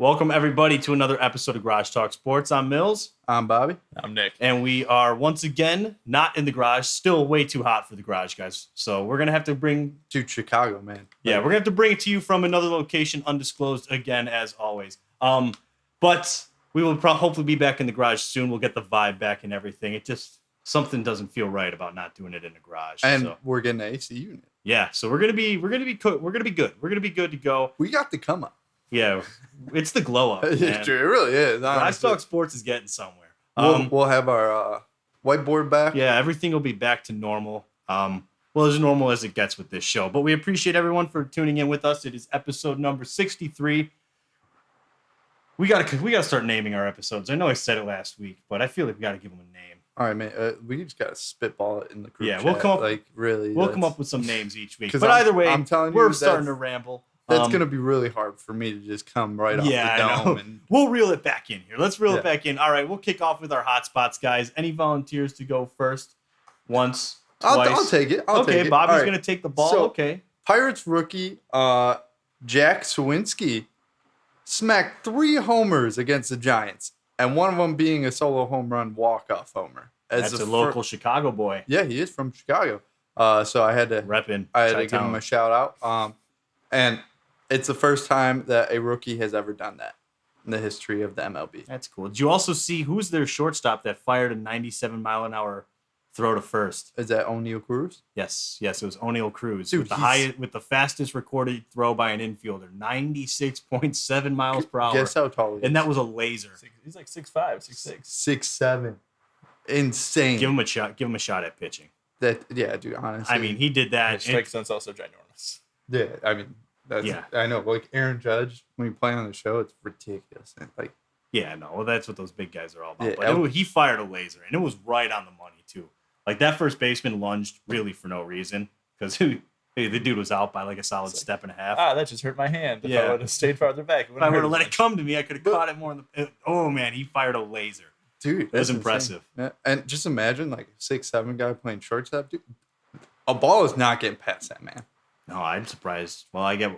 Welcome, everybody, to another episode of Garage Talk Sports. I'm Mills. I'm Bobby. I'm Nick. And we are once again not in the garage. Still way too hot for the garage, guys. So we're going to have to bring... To Chicago, man. Yeah, we're going to have to bring it to you from another location, undisclosed, again, as always. But we will hopefully be back in the garage soon. We'll get the vibe back and everything. It just... Something doesn't feel right about not doing it in the garage. And we're getting an AC unit. Yeah, so we're gonna be good. We're gonna be good. We're gonna be good to go. We got the come up. Yeah, it's the glow up. It's true. It really is. Garage Talk Sports is getting somewhere. We'll have our whiteboard back. Yeah, everything will be back to normal. Well, as normal as it gets with this show. But we appreciate everyone for tuning in with us. It is episode number 63. We gotta start naming our episodes. I know I said it last week, but I feel like we gotta give them a name. All right, man. We just gotta spitball it in the group. Yeah, chat. we'll come up. We'll come up with some names each week. But I'm, either way, I'm telling we're you, starting to ramble. That's gonna be really hard for me to just come right off the dome. And we'll reel it back in here. Let's reel it back in. All right, we'll kick off with our hotspots, guys. Any volunteers to go first? Once, twice. I'll take it. I'll take it. Bobby's gonna take the ball. So, okay. Pirates rookie Jack Sawinski smacked 3 homers against the Giants, and one of them being a solo home run walk-off homer. That's a local Chicago boy. Yeah, he is from Chicago. So I had to give him a shout out. And it's the first time that a rookie has ever done that in the history of the MLB. That's cool. Did you also see who's their shortstop that fired a 97-mile-an-hour throw to first? Is that O'Neal Cruz? Yes, it was O'Neal Cruz. Dude, with the fastest recorded throw by an infielder, 96.7 miles per hour. Guess how tall he is? And that was a laser. He's like 6'5", 6'6". 6'7". Insane. Give him a shot. Give him a shot at pitching. Yeah, dude. Honestly, I mean, he did that. His strike sense also ginormous. Yeah, I mean, I know. Like Aaron Judge, when you play on the show, it's ridiculous. Like, yeah, no, well, that's what those big guys are all about. Yeah, but he fired a laser, and it was right on the money too. Like that first baseman lunged really for no reason because the dude was out by like a solid step and a half. That just hurt my hand. If I would have stayed farther back, if I would have let it come to me, I could have caught it more in the. Oh man, he fired a laser. Dude, it was impressive. Yeah. And just imagine like a 6'7" guy playing shortstop. Dude, a ball is not getting past that man. No, I'm surprised. Well, I get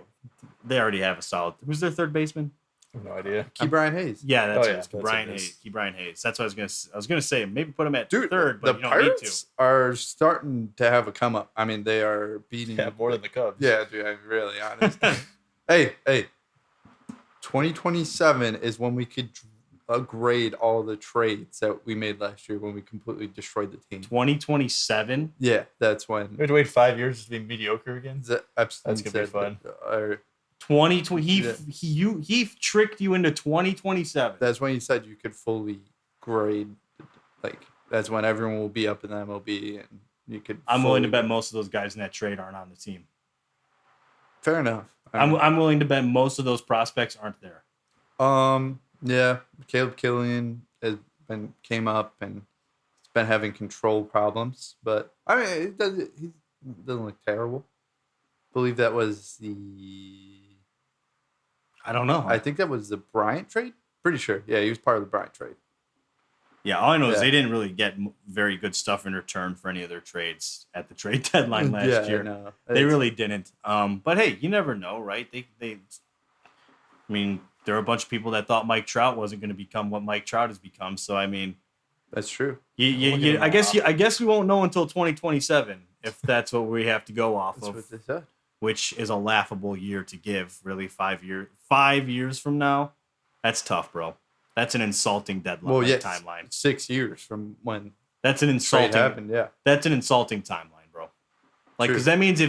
they already have a solid. Who's their third baseman? I have no idea. Brian Hayes. Yeah, that's Brian Hayes. Brian Hayes. That's what I was gonna say. Maybe put him at third, but the you don't Pirates need to. Are starting to have a come up. I mean, they are beating. Yeah, more than the Cubs. Yeah, dude. I'm really honest. Hey, 2027 is when we could grade all the trades that we made last year when we completely destroyed the team. 2027. Yeah, that's when. We had to wait 5 years to be mediocre again. That's gonna be fun. 2020. He tricked you into 2027. That's when he said you could fully grade. Like that's when everyone will be up in the MLB and you could. I'm willing to bet most of those guys in that trade aren't on the team. Fair enough. I'm willing to bet most of those prospects aren't there. Yeah, Caleb Killian came up and he's been having control problems, but I mean, he doesn't look terrible. I believe that was I don't know. I think that was the Bryant trade. Pretty sure. Yeah, he was part of the Bryant trade. Yeah, all I know is they didn't really get very good stuff in return for any of their trades at the trade deadline last year. No, they really didn't. But hey, you never know, right? I mean, there are a bunch of people that thought Mike Trout wasn't going to become what Mike Trout has become. So I mean, that's true. I guess we won't know until 2027 if that's what we have to go off that's of. What they said. Which is a laughable year to give. Really, 5 years. 5 years from now, that's tough, bro. That's an insulting deadline timeline. 6 years from when that's an insulting happened. Yeah, that's an insulting timeline, bro. Like, because that means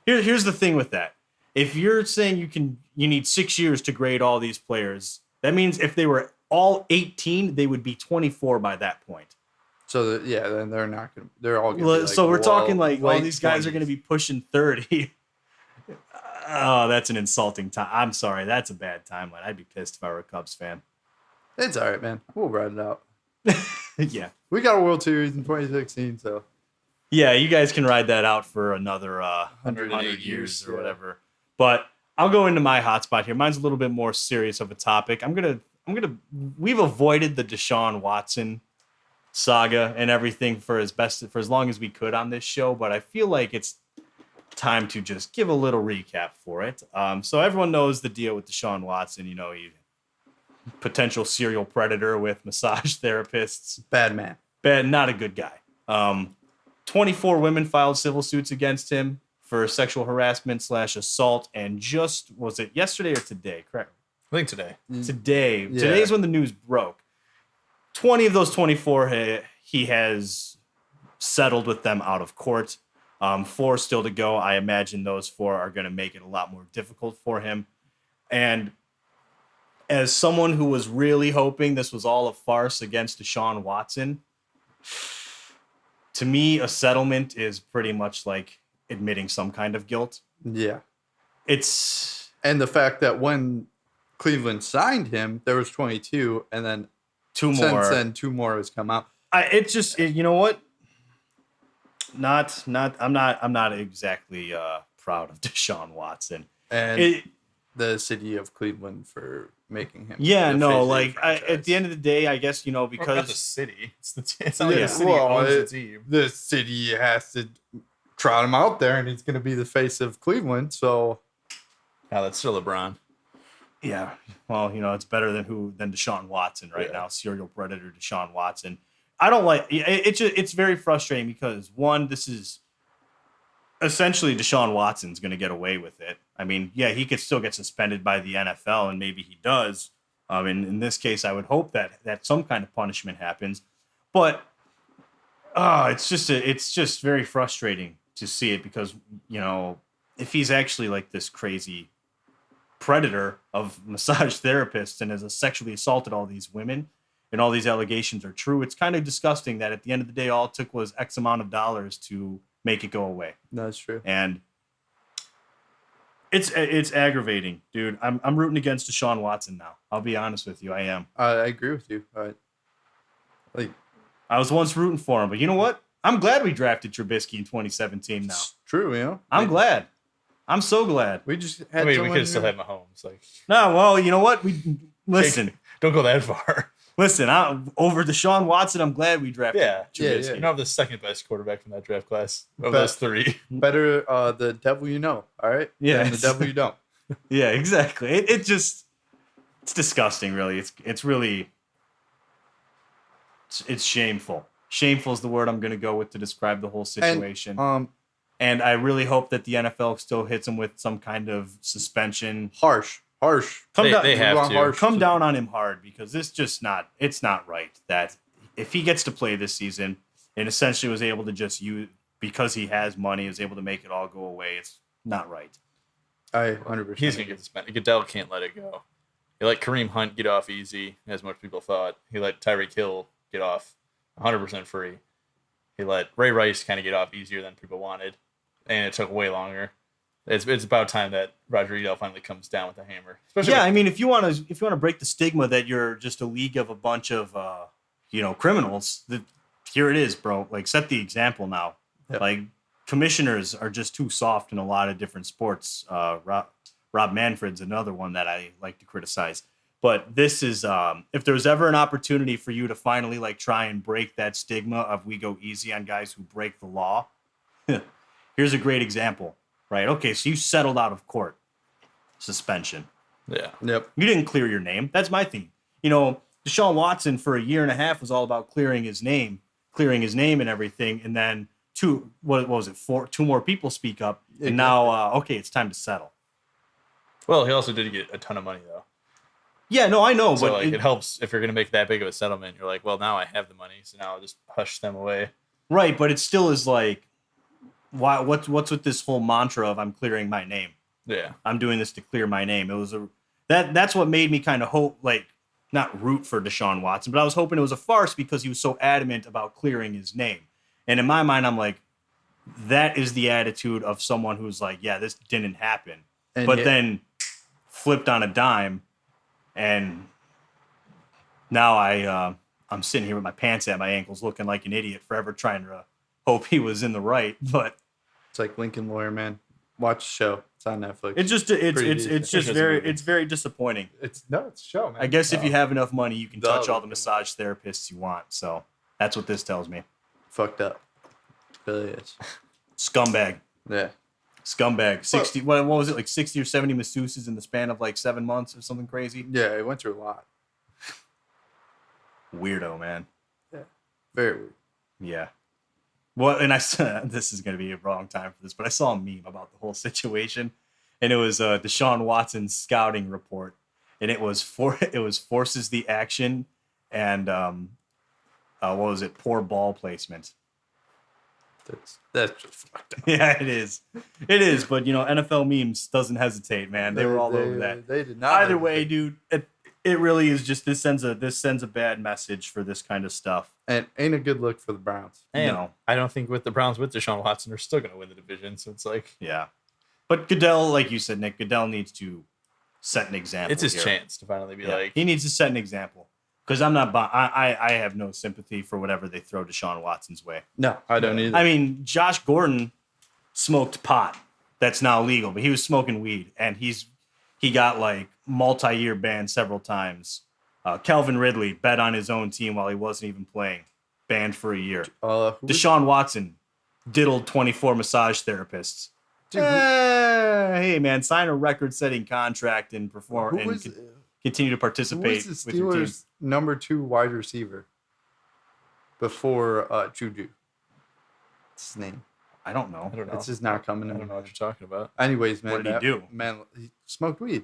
here's the thing with that. If you're saying you need 6 years to grade all these players, that means if they were all 18, they would be 24 by that point. So then they're not gonna. They're all gonna. Be like, so we're talking like all these guys 20s. are going to be pushing 30. Oh, that's an insulting time. I'm sorry, that's a bad timeline. I'd be pissed if I were a Cubs fan. It's all right, man. We'll ride it out. Yeah, we got a World Series in 2016, so. Yeah, you guys can ride that out for another 100 years or whatever. But I'll go into my hotspot here. Mine's a little bit more serious of a topic. We've avoided the Deshaun Watson saga and everything for as long as we could on this show, but I feel like it's time to just give a little recap for it. So everyone knows the deal with Deshaun Watson. You know, he potential serial predator with massage therapists. Bad man. Bad, not a good guy. 24 women filed civil suits against him for sexual harassment / assault, and just was it yesterday or today? Correct. I think today. Today. Yeah. Today's when the news broke. 20 of those 24 he has settled with them out of court. 4 still to go. I imagine those 4 are going to make it a lot more difficult for him. And as someone who was really hoping this was all a farce against Deshaun Watson, to me, a settlement is pretty much like admitting some kind of guilt. Yeah. It's And the fact that when Cleveland signed him, there was 22, and then 2 more. since then 2 more has come out. You know what? I'm not exactly proud of Deshaun Watson. And the city of Cleveland for making him. Yeah, the no, face of the like franchise. at the end of the day, I guess, Not the because city. It's not like Yeah, the city well, owns the team. the city has to trot him out there, and he's going to be the face of Cleveland. So No, that's still LeBron. yeah, well, it's better than Deshaun Watson right Yeah. now, serial predator Deshaun Watson. I don't like it's very frustrating because one, this is essentially Deshaun Watson's going to get away with it. I mean, yeah, he could still get suspended by the NFL, and maybe he does. In this case, I would hope that some kind of punishment happens. But it's just very frustrating to see it because, if he's actually like this crazy predator of massage therapists and has sexually assaulted all these women and all these allegations are true, it's kind of disgusting that at the end of the day, all it took was X amount of dollars to make it go away. that's true. And it's aggravating, dude. I'm rooting against Deshaun Watson now. I'll be honest with you. I am. I agree with you. I was once rooting for him, but you know what? I'm glad we drafted Trubisky in 2017 now. It's true, I'm glad. I'm so glad. We just had We someone could have still here- had Mahomes. Like, No, well, you know what? Listen. don't go that far. Listen, over Deshaun Watson, I'm glad we drafted Yeah. Trubisky. Yeah. You don't have the second best quarterback from that draft class of But- those 3. better the devil you know, all right? Yeah. Than the devil you don't. Yeah, exactly. It's disgusting, really. It's really it's shameful. Shameful is the word I'm going to go with to describe the whole situation. And I really hope that the NFL still hits him with some kind of suspension. Harsh. Come down, They have to. come down on him hard because it's not right that if he gets to play this season and essentially was able to just use because he has money is able to make it all go away. It's not right. I 100%. He's going to get suspended. Goodell can't let it go. He let Kareem Hunt get off easy, as much people thought. He let Tyreek Hill get off 100% free. He let Ray Rice kind of get off easier than people wanted, and it took way longer. It's about time that Roger Goodell finally comes down with the hammer. Especially I mean, if you want to break the stigma that you're just a league of a bunch of criminals, here it is, bro. Like, set the example now. Yep. Like, commissioners are just too soft in a lot of different sports. Rob Manfred's another one that I like to criticize. But this is if there's ever an opportunity for you to finally like try and break that stigma of we go easy on guys who break the law. Here's a great example, right? Okay, so you settled out of court. Suspension. yeah. Yep. You didn't clear your name. That's my theme. Deshaun Watson for a year and a half was all about clearing his name and everything. And then two more people speak up. And now, okay, it's time to settle. Well, he also did get a ton of money, though. Yeah, no, I know. So, but it helps if you're going to make that big of a settlement. You're like, well, now I have the money, so now I'll just hush them away. Right, but it still is like, why? What's with this whole mantra of I'm clearing my name? Yeah. I'm doing this to clear my name. It was that's what made me kind of hope, like, not root for Deshaun Watson, but I was hoping it was a farce because he was so adamant about clearing his name. And in my mind, I'm like, that is the attitude of someone who's like, yeah, this didn't happen, And but yet- then flipped on a dime, and now I'm sitting here with my pants at my ankles, looking like an idiot, forever trying to hope he was in the right, but. It's like Lincoln Lawyer, man. Watch the show. It's on Netflix. It's just Pretty it's decent. just It's a very disappointing. it's a show, man. I guess if you have enough money, you can touch Duh. all the massage therapists you want. So that's what this tells me. Fucked up. Really is. Scumbag, Yeah. scumbag. 60. What was it, like 60 or 70 masseuses in the span of like 7 months or something crazy? Yeah, it went through a lot. Weirdo, man. Very weird. Yeah. Well, and I saw, this is going to be a wrong time for this, but I saw a meme about the whole situation, and it was Deshaun Watson's scouting report, and it was forces the action and what was it? Poor ball placement. That's just fucked up. Yeah, it is. It is, but NFL memes doesn't hesitate, man. They were all over that. They did not. Either way, dude, it really is just this sends a bad message for this kind of stuff. And ain't a good look for the Browns. And No. I don't think with the Browns with Deshaun Watson, they're still going to win the division. So it's like, Yeah. But Goodell, like you said, Nick, Goodell needs to set an example. it's his here. chance to finally be like, He needs to set an example. Because I have no sympathy for whatever they throw Deshaun Watson's way. No, I don't either. I mean, Josh Gordon smoked pot. That's now legal, but he was smoking weed, and he got like multi-year banned several times. Calvin Ridley bet on his own team while he wasn't even playing, banned for a year. Deshaun Watson diddled 24 massage therapists. Dude, Hey man, sign a record-setting contract and perform and continue to who participate was the with your team. Steelers' number 2 wide receiver before Juju? What's his name? I don't know. I don't know. It's just not coming I to don't me. know what you're talking about. Anyways, man. What did he do? Man, he smoked weed.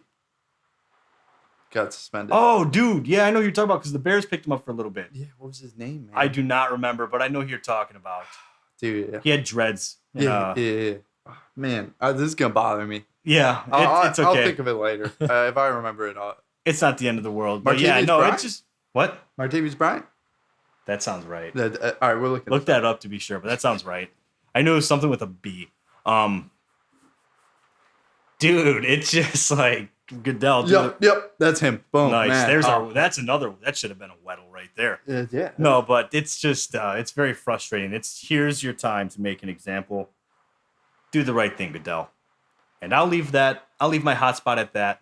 Got suspended. Oh, dude, yeah, I know who you're talking about because the Bears picked him up for a little bit. Yeah, what was his name, man? I do not remember, but I know who you're talking about. Dude, yeah. He had dreads. Yeah. Oh, man, this is going to bother me. Yeah, it's okay. I'll think of it later. If I remember it all. It's not the end of the world. But yeah, Martavis no, Bryant? it's just what? Martavis Bryant? That sounds right. All right, we're looking. Look that up to be sure, but that sounds right. I knew it was something with a B. Dude, it's just like Goodell. Yep, that's him. Boom. Nice. Man. That's another. That should have been a Weddle right there. Yeah. No, but it's just it's very frustrating. Here's your time to make an example. Do the right thing, Goodell. And I'll leave my hotspot at that.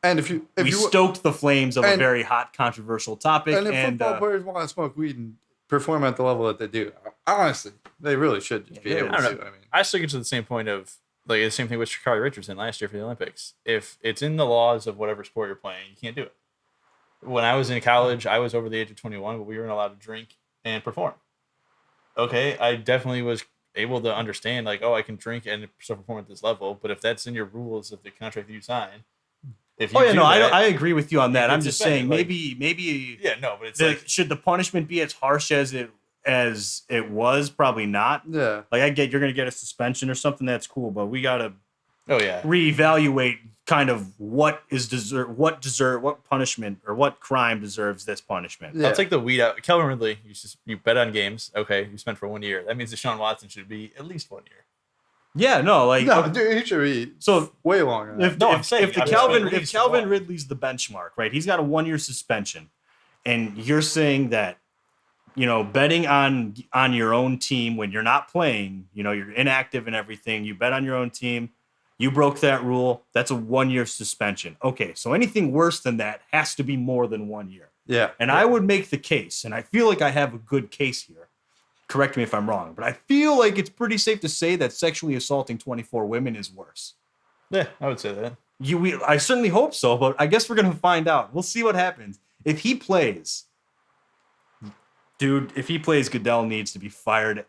And if you stoked the flames of a very hot, controversial topic. and if football players want to smoke weed and perform at the level that they do, honestly, they really should just be able I to. don't know. I mean, I still get to the same point of like the same thing with Sha'Carri Richardson last year for the Olympics. If it's in the laws of whatever sport you're playing, you can't do it. When I was in college, I was over the age of 21, but we weren't allowed to drink and perform. Okay, I definitely was able to understand like, oh, I can drink and still perform at this level. But if that's in your rules of the contract that you sign, if you I agree with you on that. I'm it's just suspended, saying maybe yeah, no, but it's should the punishment be as harsh as it was? Probably not. yeah. Like I get you're gonna get a suspension or something, that's cool, but we gotta oh yeah, reevaluate kind of what punishment or what crime deserves this punishment. Yeah. I'll take the weed out. Calvin Ridley, you bet on games. Okay, you spent for 1 year. That means Deshaun Watson should be at least 1 year. Yeah, no, like No, dude, he should be so way longer. Than if, that. I'm saying, if I mean, Calvin at least Calvin one. Ridley's the benchmark, right? He's got a 1 year suspension, and you're saying that betting on your own team when you're not playing, you're inactive and everything. You bet on your own team. You broke that rule. That's a 1 year suspension. Okay, so anything worse than that has to be more than 1 year. Yeah. And I would make the case, and I feel like I have a good case here. Correct me if I'm wrong, but I feel like it's pretty safe to say that sexually assaulting 24 women is worse. Yeah, I would say that. I certainly hope so, but I guess we're going to find out. We'll see what happens. If he plays, Goodell needs to be fired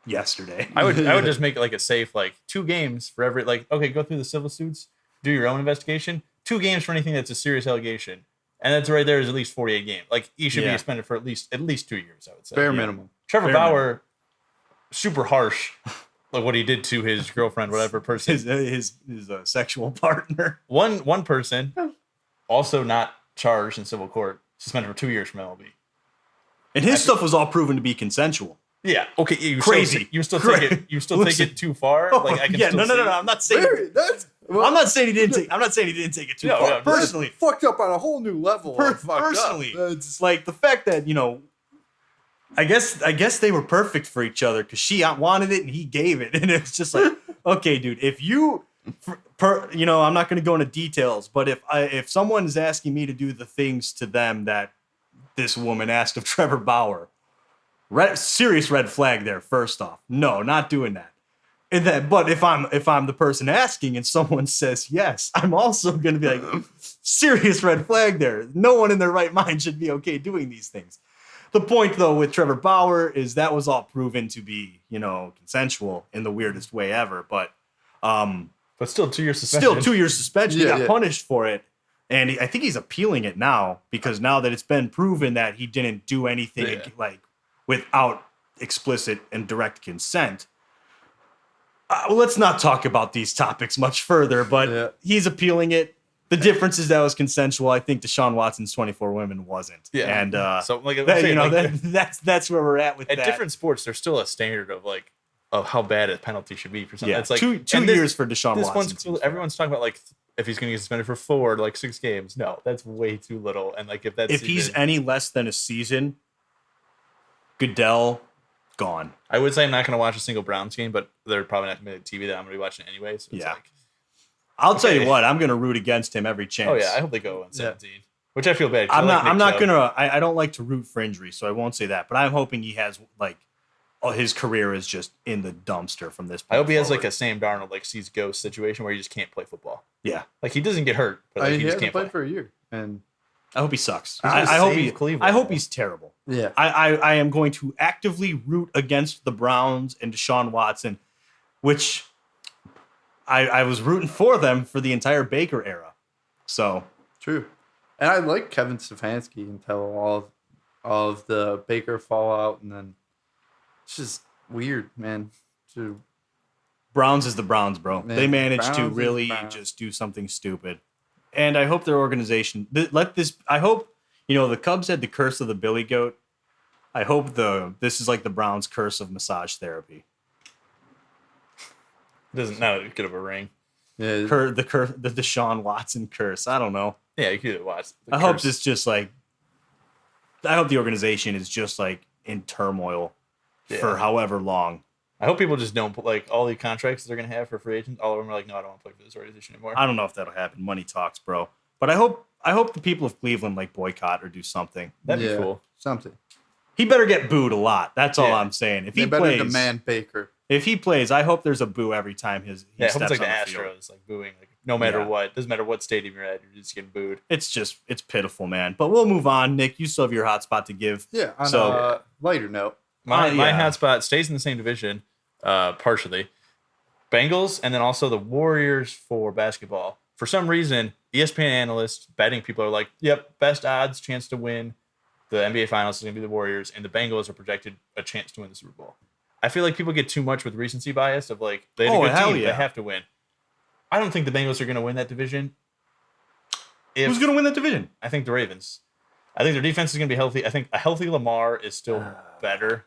yesterday. I would just make it like a safe 2 games for every okay, go through the civil suits, do your own investigation, 2 games for anything that's a serious allegation. And that's right there is at least 48 games. Like he should be suspended for at least 2 years, I would say. Bare minimum. Trevor Bare Bauer, super harsh, like what he did to his girlfriend, whatever person. his sexual partner. One person, also not charged in civil court, suspended for 2 years from MLB. And his stuff was all proven to be consensual. Yeah. Okay. Crazy. You still take it. You still take it too far. Like I can. Yeah. Still No. I'm not saying. I'm not saying he didn't take. I'm not saying he didn't take it too far. No, Personally, fucked up on a whole new level. personally, it's like the fact that I guess they were perfect for each other because she wanted it and he gave it, and it's just like, okay, dude, if you, I'm not going to go into details, but if someone's asking me to do the things to them that this woman asked of Trevor Bauer, serious red flag there. First off, no, not doing that. And then, but if I'm the person asking and someone says yes, I'm also going to be like, serious red flag there. No one in their right mind should be okay doing these things. The point, though, with Trevor Bauer is that was all proven to be, consensual in the weirdest way ever. But still 2 years suspension. still 2 years suspension. Yeah, He got yeah. punished for it. And I think he's appealing it now because now that it's been proven that he didn't do anything Yeah. like without explicit and direct consent. Let's not talk about these topics much further, but Yeah. he's appealing it. The difference is that was consensual. I think Deshaun Watson's 24 women wasn't. Yeah. And So like I'm that, saying, that's where we're at with at that. different sports, there's still a standard of how bad a penalty should be for something. Yeah, It's like two and this- years for Deshaun This Watson. one's cool. Everyone's talking about like if he's going to get suspended for 4 to like 6 games. No, that's way too little. And like if he's any less than a season, Goodell gone. I would say I'm not going to watch a single Browns game, but they're probably not going to be TV that I'm going to be watching anyway. So it's Yeah. like, I'll tell you Okay. what, I'm going to root against him every chance. oh yeah, I hope they go in 17, which I feel bad. 'cause I'm I like not. I'm Nick not Chubb. gonna. I don't like to root for injury, so I won't say that. But I'm hoping he has like, his career is just in the dumpster from this point I hope he has like forward. a Sam Darnold like sees ghost situation where he just can't play football. Yeah. Like he doesn't get hurt, but like, He he just hasn't can't played play. for a year, and I hope he sucks. He's gonna I hope save Cleveland, I hope though. he's terrible. yeah, I am going to actively root against the Browns and Deshaun Watson, which I was rooting for them for the entire Baker era. So true. And I like Kevin Stefanski until all of the Baker fallout, and then it's just weird, man. To Browns is the Browns, bro. Man, They managed to Browns is really Browns. just do something stupid. And I hope their organization I hope, the Cubs had the curse of the Billy Goat. I hope this is like the Browns curse of massage therapy. Doesn't not good of a ring. yeah, The Deshaun Watson curse. I don't know. Yeah, you could watch. The I hope curse. this just like I hope the organization is just like in turmoil for Yeah. however long. I hope people just don't put like all the contracts they're gonna have for free agents. All of them are like, no, I don't want to play for this organization anymore. I don't know if that'll happen. Money talks, bro. But I hope the people of Cleveland like boycott or do something. That'd yeah, be cool. Something. He better get booed a lot. That's all Yeah. I'm saying. If They he better plays, demand Baker. if he plays, I hope there's a boo every time he Yeah, I hope steps it's like on the the field. Astros, like booing, like no matter Yeah. what, doesn't matter what stadium you're at, you're just getting booed. It's pitiful, man. But we'll move on. Nick, you still have your hot spot to give. Yeah. On So- a lighter note, My yeah. hot spot stays in the same division, partially. Bengals and then also the Warriors for basketball. For some reason, ESPN analysts, betting people are like, "Yep, best odds chance to win the NBA Finals is going to be the Warriors, and the Bengals are projected a chance to win the Super Bowl." I feel like people get too much with recency bias of like they had a Oh, good hell team, yeah. they have to win. I don't think the Bengals are going to win that division. Who's going to win that division? I think the Ravens. I think their defense is going to be healthy. I think a healthy Lamar is still better.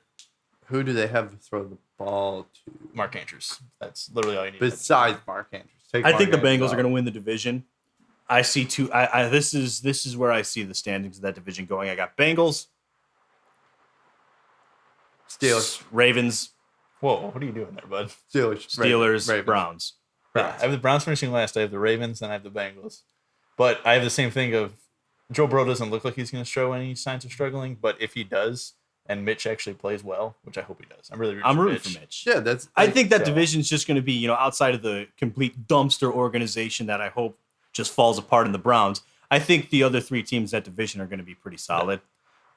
who do they have to throw the ball to Mark Andrews. That's literally all you need. besides Mark Andrews? I think the Bengals are going to win the division. I see two. This is where I see the standings of that division going. I got Bengals, Steelers, Ravens, Whoa, what are you doing there, bud? Steelers, Ravens. Browns. Yeah, I have the Browns finishing last. I have the Ravens, then I have the Bengals. But I have the same thing of Joe Burrow doesn't look like he's going to show any signs of struggling. But if he does, and Mitch actually plays well, which I hope he does, I'm rooting for Mitch. Yeah, that's. I think that so. division's just going to be, outside of the complete dumpster organization that I hope just falls apart in the Browns. I think the other three teams in that division are going to be pretty solid.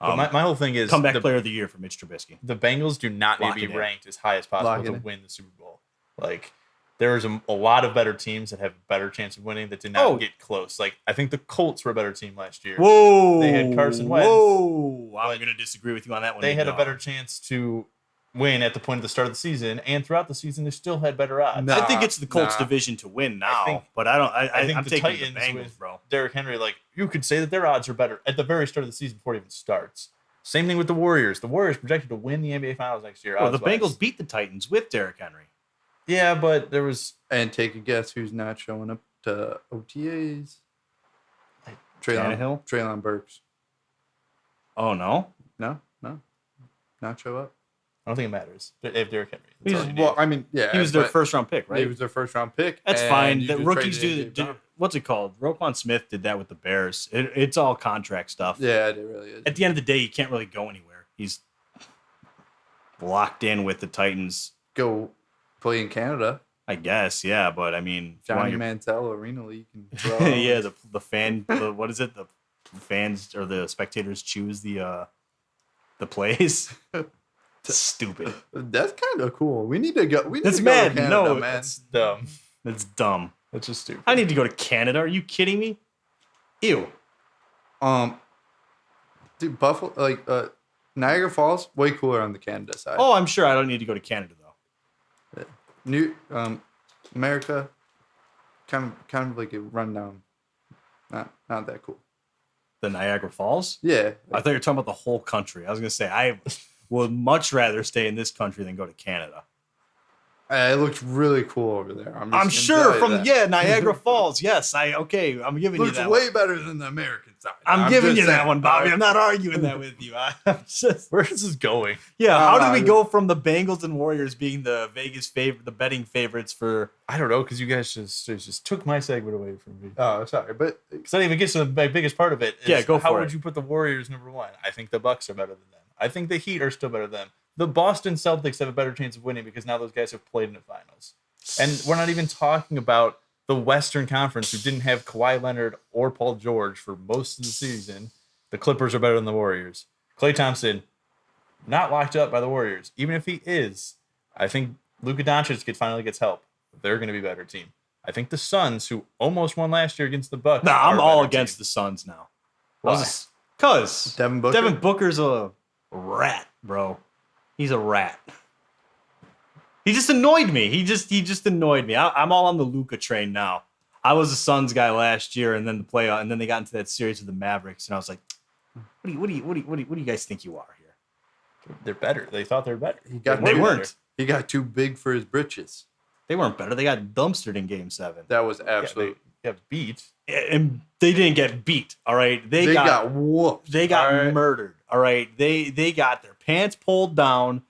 But my whole thing is Comeback player of the year for Mitch Trubisky. the Bengals do not need Lock to it be in. ranked as high as Lock possible it to in. win the Super Bowl. Like there's a lot of better teams that have a better chance of winning that did not get close. Like I think the Colts were a better team last year. Whoa. They had Carson Wentz. Whoa. I'm But going to disagree with you on that one. They had a dog. better chance to win at the point of the start of the season, and throughout the season they still had better odds. No. I think it's the Colts Nah. division to win now, think- but I don't. I think I'm the taking Titans the Bengals, with bro. Derrick Henry, like you could say that their odds are better at the very start of the season before it even starts. Same thing with the Warriors. The Warriors projected to win the NBA Finals next year. Well, the odds-wise. Bengals beat the Titans with Derrick Henry. Yeah, but there was And take a guess who's not showing up to OTAs? Tannehill? Traylon Burks. Oh no, No, not show up. I don't think it matters. They have Derrick Henry. That's all you need. Well, I mean, yeah, he was their but first round pick, right? He was their first round pick. That's and fine. you The just rookies traded do. AJ Brown. What's it called? Roquan Smith did that with the Bears. It's all contract stuff. Yeah, it really is. At the end of the day, he can't really go anywhere. He's locked in with the Titans, Go play in Canada. I guess. Yeah, but I mean, if you want Johnny your- Manziel Arena League. yeah, what is it? The fans or the spectators choose the the plays. Stupid. That's kind of cool. We need to go. We need That's to go mad. to Canada, No, man. It's dumb. That's dumb. That's just stupid. I need to go to Canada. Are you kidding me? Ew. Dude, Buffalo, like Niagara Falls, way cooler on the Canada side. Oh, I'm sure I don't need to go to Canada though. New America, kind of like a rundown. Not that cool. The Niagara Falls? Yeah, I thought you were talking about the whole country. I was gonna say I would much rather stay in this country than go to Canada. it looks really cool over there. I'm gonna sure tell you that. Niagara Falls. Yes, I'm giving you looks that. way One. better than the American side. I'm giving just you that saying. one, Bobby. I'm not arguing that with you. I'm just Where is this going? yeah. How did we Uh, go from the Bengals and Warriors being the the betting favorites for? I don't know, because you guys just took my segment away from me. Oh, sorry, but Because I didn't even get to the biggest part of it. Is Yeah, go how for would it. you put the Warriors number one? I think the Bucks are better than them. I think the Heat are still better than them. The Boston Celtics have a better chance of winning because now those guys have played in the finals. And we're not even talking about the Western Conference, who didn't have Kawhi Leonard or Paul George for most of the season. The Clippers are better than the Warriors. Klay Thompson, not locked up by the Warriors. Even if he is, I think Luka Doncic finally gets help. They're going to be a better team. I think the Suns, who almost won last year against the Bucks, Nah, are I'm a all better against team. the Suns now. Why? Cause Devin Booker. Devin Booker's a rat, bro. He's a rat. He just annoyed me. He just annoyed me. I'm all on the Luka train now. I was a Suns guy last year, and then the playoff, and then they got into that series with the Mavericks, and I was like, what do you guys think you are here? They're better. They thought they were better. They weren't. He got too big for his britches. They weren't better. They got dumpstered in Game 7. That was Yeah, absolute. they got beat. And they didn't get beat. All right, They got whooped. They got all right? murdered. All right. They got their pants pulled down,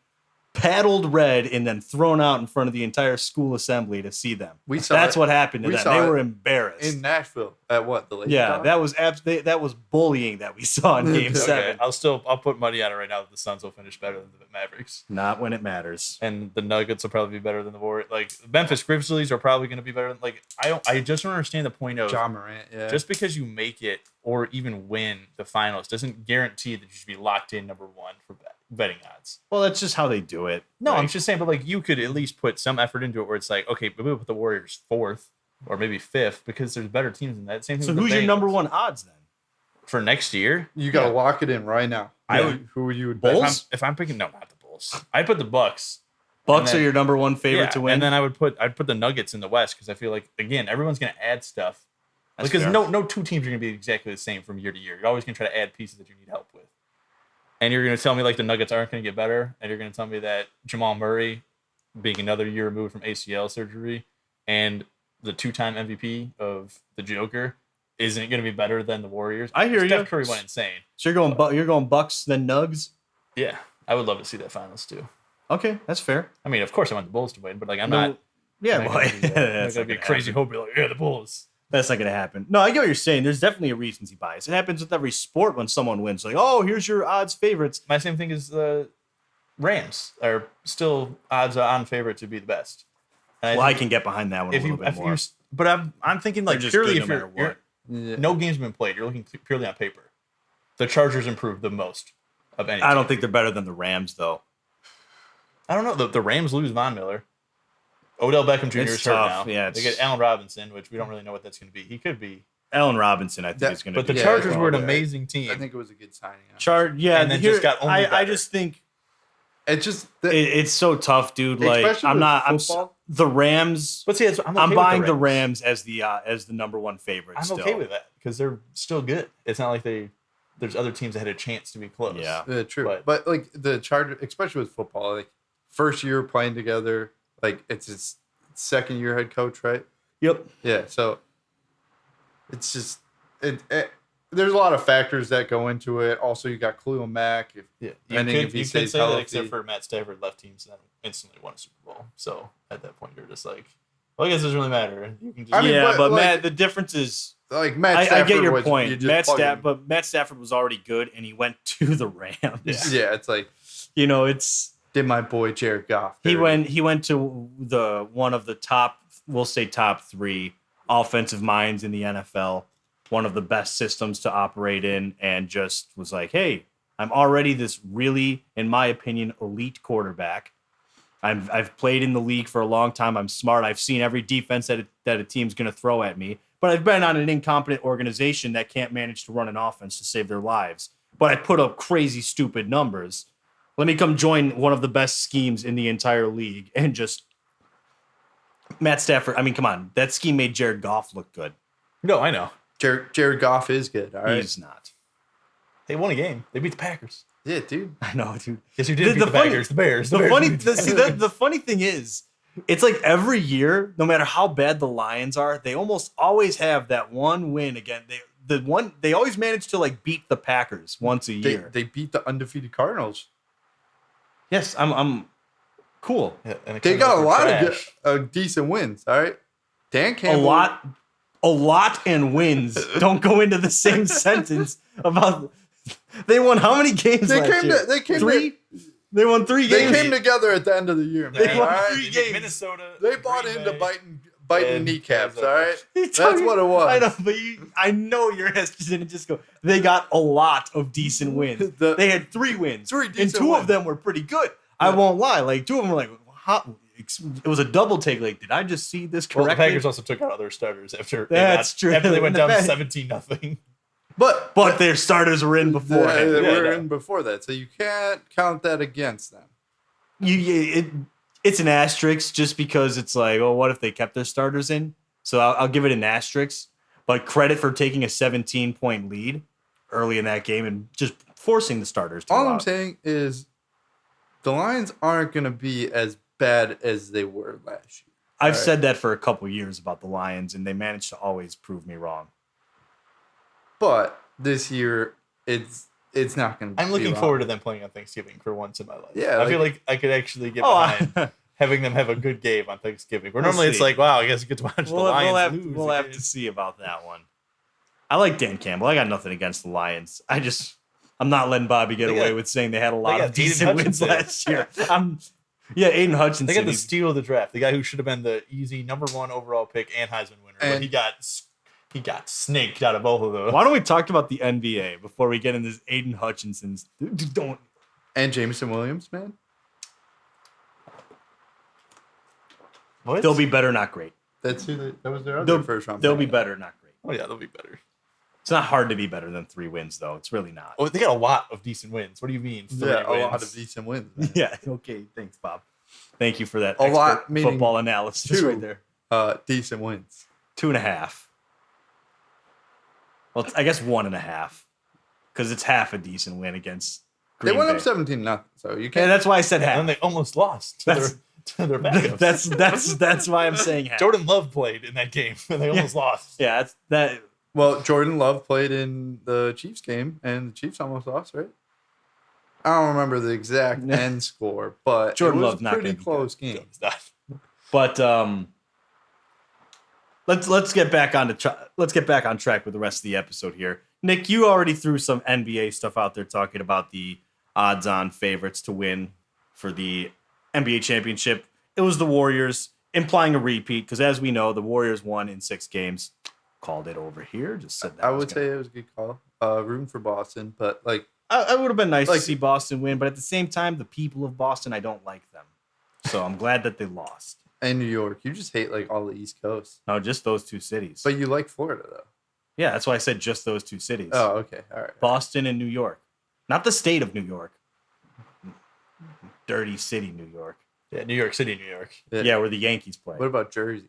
paddled red, and then thrown out in front of the entire school assembly to see them. We saw That's it. what happened to We them. saw They it were embarrassed. in Nashville at what the Lakers? Yeah, that was that was bullying that we saw in Game Okay. 7. I'll put money on it right now that the Suns will finish better than the Mavericks. Not when it matters. And the Nuggets will probably be better than the Warriors. Like Memphis Grizzlies are probably going to be better than I just don't understand the point of John Morant. Yeah, just because you make it or even win the finals doesn't guarantee that you should be locked in number one for betting odds. Well, that's just how they do it. No, Like, I'm just saying, but like you could at least put some effort into it where it's like, okay, maybe we'll put the Warriors fourth or maybe fifth because there's better teams than that. Same thing so with who's the your number Bengals. one odds then? For next year? you got to lock it in right now. I Who- would- Who you would Bulls? bet? If I'm picking, no, not the Bulls. I'd put the Bucks. Bucks then- are your number one favorite Yeah, to win. and then I'd put the Nuggets in the West because I feel like again everyone's gonna add stuff That's because fair. no two teams are gonna be exactly the same from year to year. You're always gonna try to add pieces that you need help with, and you're gonna tell me like the Nuggets aren't gonna get better, and you're gonna tell me that Jamal Murray, being another year removed from ACL surgery, and the two-time MVP of the Joker, isn't gonna be better than the Warriors. I hear you. Steph Curry went insane. So you're going Bucks then Nugs. Yeah, I would love to see that finals too. Okay, that's fair. I mean, of course I want the Bulls to win, but like I'm No, not. Yeah, I'm not boy, gonna do that. I'm that's not not gonna be gonna crazy happen. hope. Be like, yeah, the Bulls. That's not gonna happen. No, I get what you're saying. There's definitely a recency bias. It happens with every sport when someone wins. Like, oh, here's your odds favorites. My same thing is the Rams are still odds on favorite to be the best. And Well, I think can get behind that one a if little you, bit if more. you, but I'm thinking like just purely good if no you're, matter what. Yeah. no games have been played, you're looking purely on paper. The Chargers improved the most of any. I don't team. think they're better than the Rams though. I don't know. The Rams lose Von Miller. Odell Beckham Jr. It's is hurt tough. now. Yeah, they it's- get Allen Robinson, which we don't really know what that's going to be. He could be, Allen Robinson, I think, That- is going to but be. the Yeah, Chargers well, were an yeah. amazing team. I think it was a good signing. Yeah, And then here, just got only I better. just think It's just it's so tough, dude. Like, Especially I'm with not. football. The Rams. But see, I'm okay buying with the Rams as the number one favorite. I'm still. okay with that because they're still good. It's not like there's other teams that had a chance to be close. Yeah. true. But- But like the Chargers, especially with football, like first year playing together, like it's his second year head coach, right? Yep. Yeah. So it's just there's a lot of factors that go into it. Also, you got Khalil Mack. Yeah, Depending if he you could stays say that healthy. except for Matt Stafford left teams and then instantly won a Super Bowl. So at that point, you're just like, well, I guess it doesn't really matter. You can just, I mean, yeah, but, but like- Matt, the difference is. Like Matt I Stafford get your was, you point. just plug him. Matt Stafford was already good, and he went to the Rams. Yeah, it's like You know, it's did my boy Jared Goff. he dirty. went to the one of the top, we'll say top 3 offensive minds in the NFL, one of the best systems to operate in, and just was like, hey, I'm already this really, in my opinion, elite quarterback. I've played in the league for a long time. I'm smart. I've seen every defense that a team's going to throw at me. But I've been on an incompetent organization that can't manage to run an offense to save their lives. But I put up crazy, stupid numbers. Let me come join one of the best schemes in the entire league and just Matt Stafford. I mean, come on. That scheme made Jared Goff look good. No, I know. Jared Goff is good. All right. He's not. They won a game. They beat the Packers. Yeah, dude. I know, dude. Yes, you did beat the Packers. The Bears. The funny thing is, it's like every year, no matter how bad the Lions are, they almost always have that one win again. They always manage to like beat the Packers once a year. They beat the undefeated Cardinals. Yes, I'm cool. Yeah, and They got a lot of decent wins. All right. Dan Campbell. A lot and wins don't go into the same sentence about. They won how many games last year? They came three. They won 3 games. They came together at the end of the year, man. They won all right? 3 games. Minnesota. They bought Green into Bay. biting kneecaps. All right. That's That's what it was. I know, but I know your ass didn't just go. They got a lot of decent wins. They had 3 wins, Three and decent 2 wins. of them were pretty good. I won't lie. Like 2 of them were like, how? It was a double take. Like, did I just see this Well, the correctly? Packers also took out other starters after That's true. After they went The down Pack- 17-0. but their starters were in before. They Yeah, were no. in before that, so you can't count that against them. It's an asterisk just because it's like, oh, what if they kept their starters in? So I'll give it an asterisk. But credit for taking a 17-point lead early in that game and just forcing the starters to All go I'm out. saying is the Lions aren't going to be as bad as they were last year. I've All right. said that for a couple years about the Lions, and they managed to always prove me wrong. But this year, it's not going to. I'm looking forward to them playing on Thanksgiving for once in my life. Yeah, I feel like I could actually get Oh, behind having them have a good game on Thanksgiving. Where We'll normally it's see. like, wow, I guess you get to watch the Lions lose. We'll have to see about that one. I like Dan Campbell. I got nothing against the Lions. I'm not letting Bobby get They away got- with saying they had a lot got of decent Aiden wins Hutchinson. last year. Aiden Hutchinson. They got the he's- steal of the draft. The guy who should have been the easy #1 overall pick and Heisman winner. But And- he got snaked out of both of those. Why don't we talk about the NBA before we get into this Aiden Hutchinson's? Don't. And Jameson Williams, man. What? They'll be better, not great. That was their other They'll, first round. they'll pick. be better, not great. Oh yeah, they'll be better. It's not hard to be better than 3 wins, though. It's really not. Oh, they got a lot of decent wins. What do you mean? 3 Yeah, a wins? lot of decent wins. Man. Yeah. Okay. Thanks, Bob. Thank you for that A expert lot, meaning football analysis 2. right there. Decent wins. 2.5. Well, I guess 1.5, because it's half a decent win against Green They went Bay. up 17-0, so you Yeah, can't. that's why I said And then half. they almost lost to their backups. That's why I'm saying half. Jordan Love played in that game, and they almost lost. Yeah, that's that. Well, Jordan Love played in the Chiefs game, and the Chiefs almost lost, right? I don't remember the exact end score, but Jordan it was Love's a not pretty gonna be close No, game. it's not. But let's get back on track with the rest of the episode here. Nick, you already threw some NBA stuff out there talking about the odds-on favorites to win for the NBA championship. It was the Warriors, implying a repeat because, as we know, the Warriors won in 6 games. Called it over here. Just said that. I would say it was a good call. Rooting for Boston, but like I would have been nice to Like- see Boston win, but at the same time, the people of Boston, I don't like them. So I'm glad that they lost. in New York, you just hate like all the East Coast, No, just those 2 cities. but you like Florida though. Yeah, that's why I said just those 2 cities. Oh, okay, all right. Boston and New York. Not the state of New York. Dirty city, New York. Yeah, New York City, New York. Yeah, where the Yankees play. What about Jersey?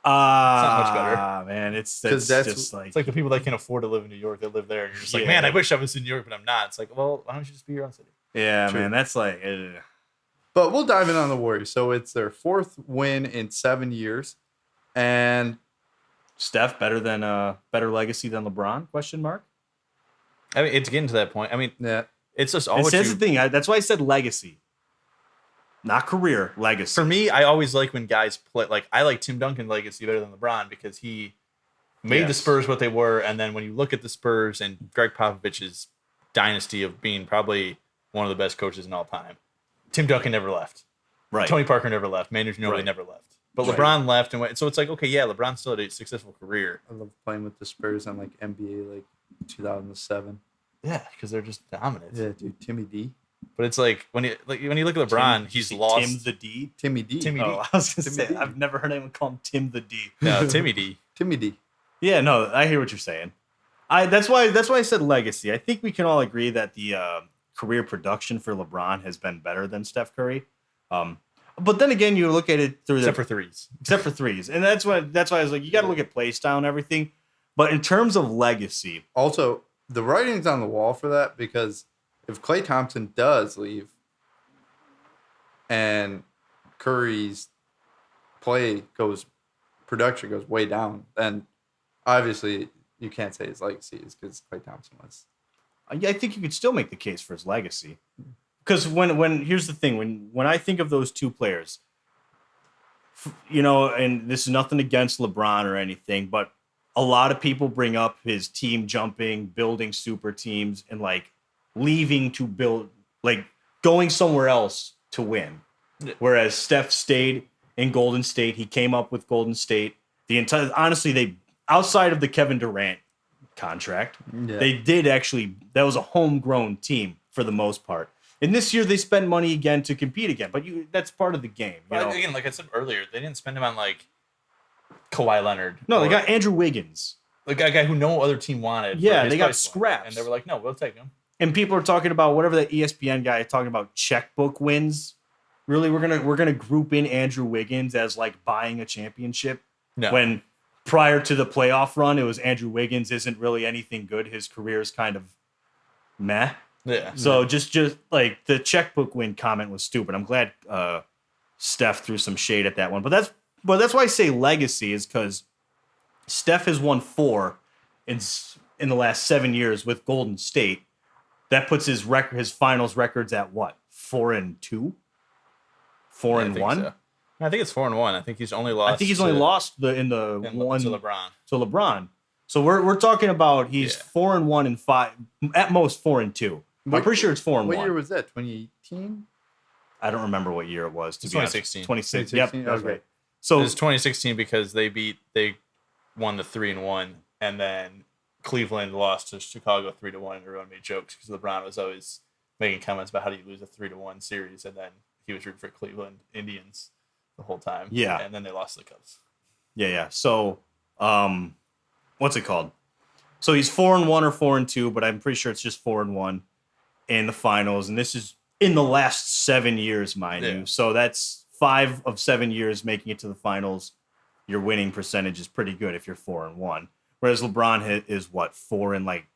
not much better. Man, it's 'Cause that's that's- just like, It's like the people that can afford to live in New York, they live there, and you're just like, Yeah. man, I wish I was in New York, but I'm not. It's like, well, why don't you just be your own city? yeah, True. man, that's like, But we'll dive in on the Warriors. So it's their 4th win in 7 years, and Steph better legacy than LeBron? Question mark. I mean, it's getting to that point. I mean, yeah, it's just all And what here's you. the thing. That's why I said legacy, not career. Legacy. For me, I always like when guys play. Like, I like Tim Duncan legacy better than LeBron because he made the Yes. Spurs what they were, and then when you look at the Spurs and Greg Popovich's dynasty of being probably one of the best coaches in all time, Tim Duncan never left. right. Tony Parker never left. Manu Ginobili Right. never left. But Right. LeBron left and went. So it's like, okay, yeah, LeBron still had a successful career. I love playing with the Spurs on like NBA like 2007. Yeah, because they're just dominant. Yeah, dude, Timmy D. But it's like when you look at LeBron, he's lost. Tim the D. Timmy D. Timmy Oh, D. I was gonna Timmy say D. I've never heard anyone call him Tim the D. No, Timmy D. Timmy D. Yeah, no, I hear what you're saying. That's why I said legacy. I think we can all agree that the career production for LeBron has been better than Steph Curry. But then again, you look at it through Except for threes. and that's why I was like, you got to look at play style and everything. But in terms of legacy, Also, the writing's on the wall for that because if Klay Thompson does leave and Curry's production goes way down, then obviously you can't say his legacy is because Klay Thompson was. I think you could still make the case for his legacy. Because when here's the thing, when I think of those two players, and this is nothing against LeBron or anything, but a lot of people bring up his team jumping, building super teams, and like leaving to build, like going somewhere else to win. Yeah. Whereas Steph stayed in Golden State. He came up with Golden State. Honestly, they outside of the Kevin Durant contract, they did actually, that was a homegrown team for the most part. And this year they spent money again to compete again, but that's part of the game. Again, like I said earlier, they didn't spend him on like Kawhi Leonard. No, they got Andrew Wiggins. Like a guy who no other team wanted. Yeah, for his they got price point. scraps. And they were like, no, we'll take him. And people are talking about whatever that ESPN guy is talking about checkbook wins. Really, we're gonna group in Andrew Wiggins as like buying a championship. No. When prior to the playoff run, it was Andrew Wiggins isn't really anything good. His career is kind of meh. Yeah. So just like the checkbook win comment was stupid. I'm glad Steph threw some shade at that one. But that's why I say legacy is because Steph has won 4 in the last 7 years with Golden State. That puts his finals records at what? 4-2? 4-1? So. I think it's 4-1. I think he's only lost. I think he's only lost in the one to LeBron. To LeBron. So we're talking about he's 4-1 and 5, at most 4-2. I'm pretty sure it's 4-1. What year was that? 2018? I don't remember what year it was. To be 2016. 2016. Yep, that's okay. right. So It was 2016 because they won the 3-1, and then Cleveland lost to Chicago 3-1, and everyone made jokes because LeBron was always making comments about how do you lose a 3-1 series, and then he was rooting for Cleveland Indians the whole time. Yeah. And then they lost to the Cubs. Yeah. So, what's it called? So he's 4-1 or 4-2, but I'm pretty sure it's just 4-1 in the finals, and this is in the last 7 years, mind you. So that's 5 of 7 years making it to the finals. Your winning percentage is pretty good if you're 4-1. Whereas LeBron is what, 4 and like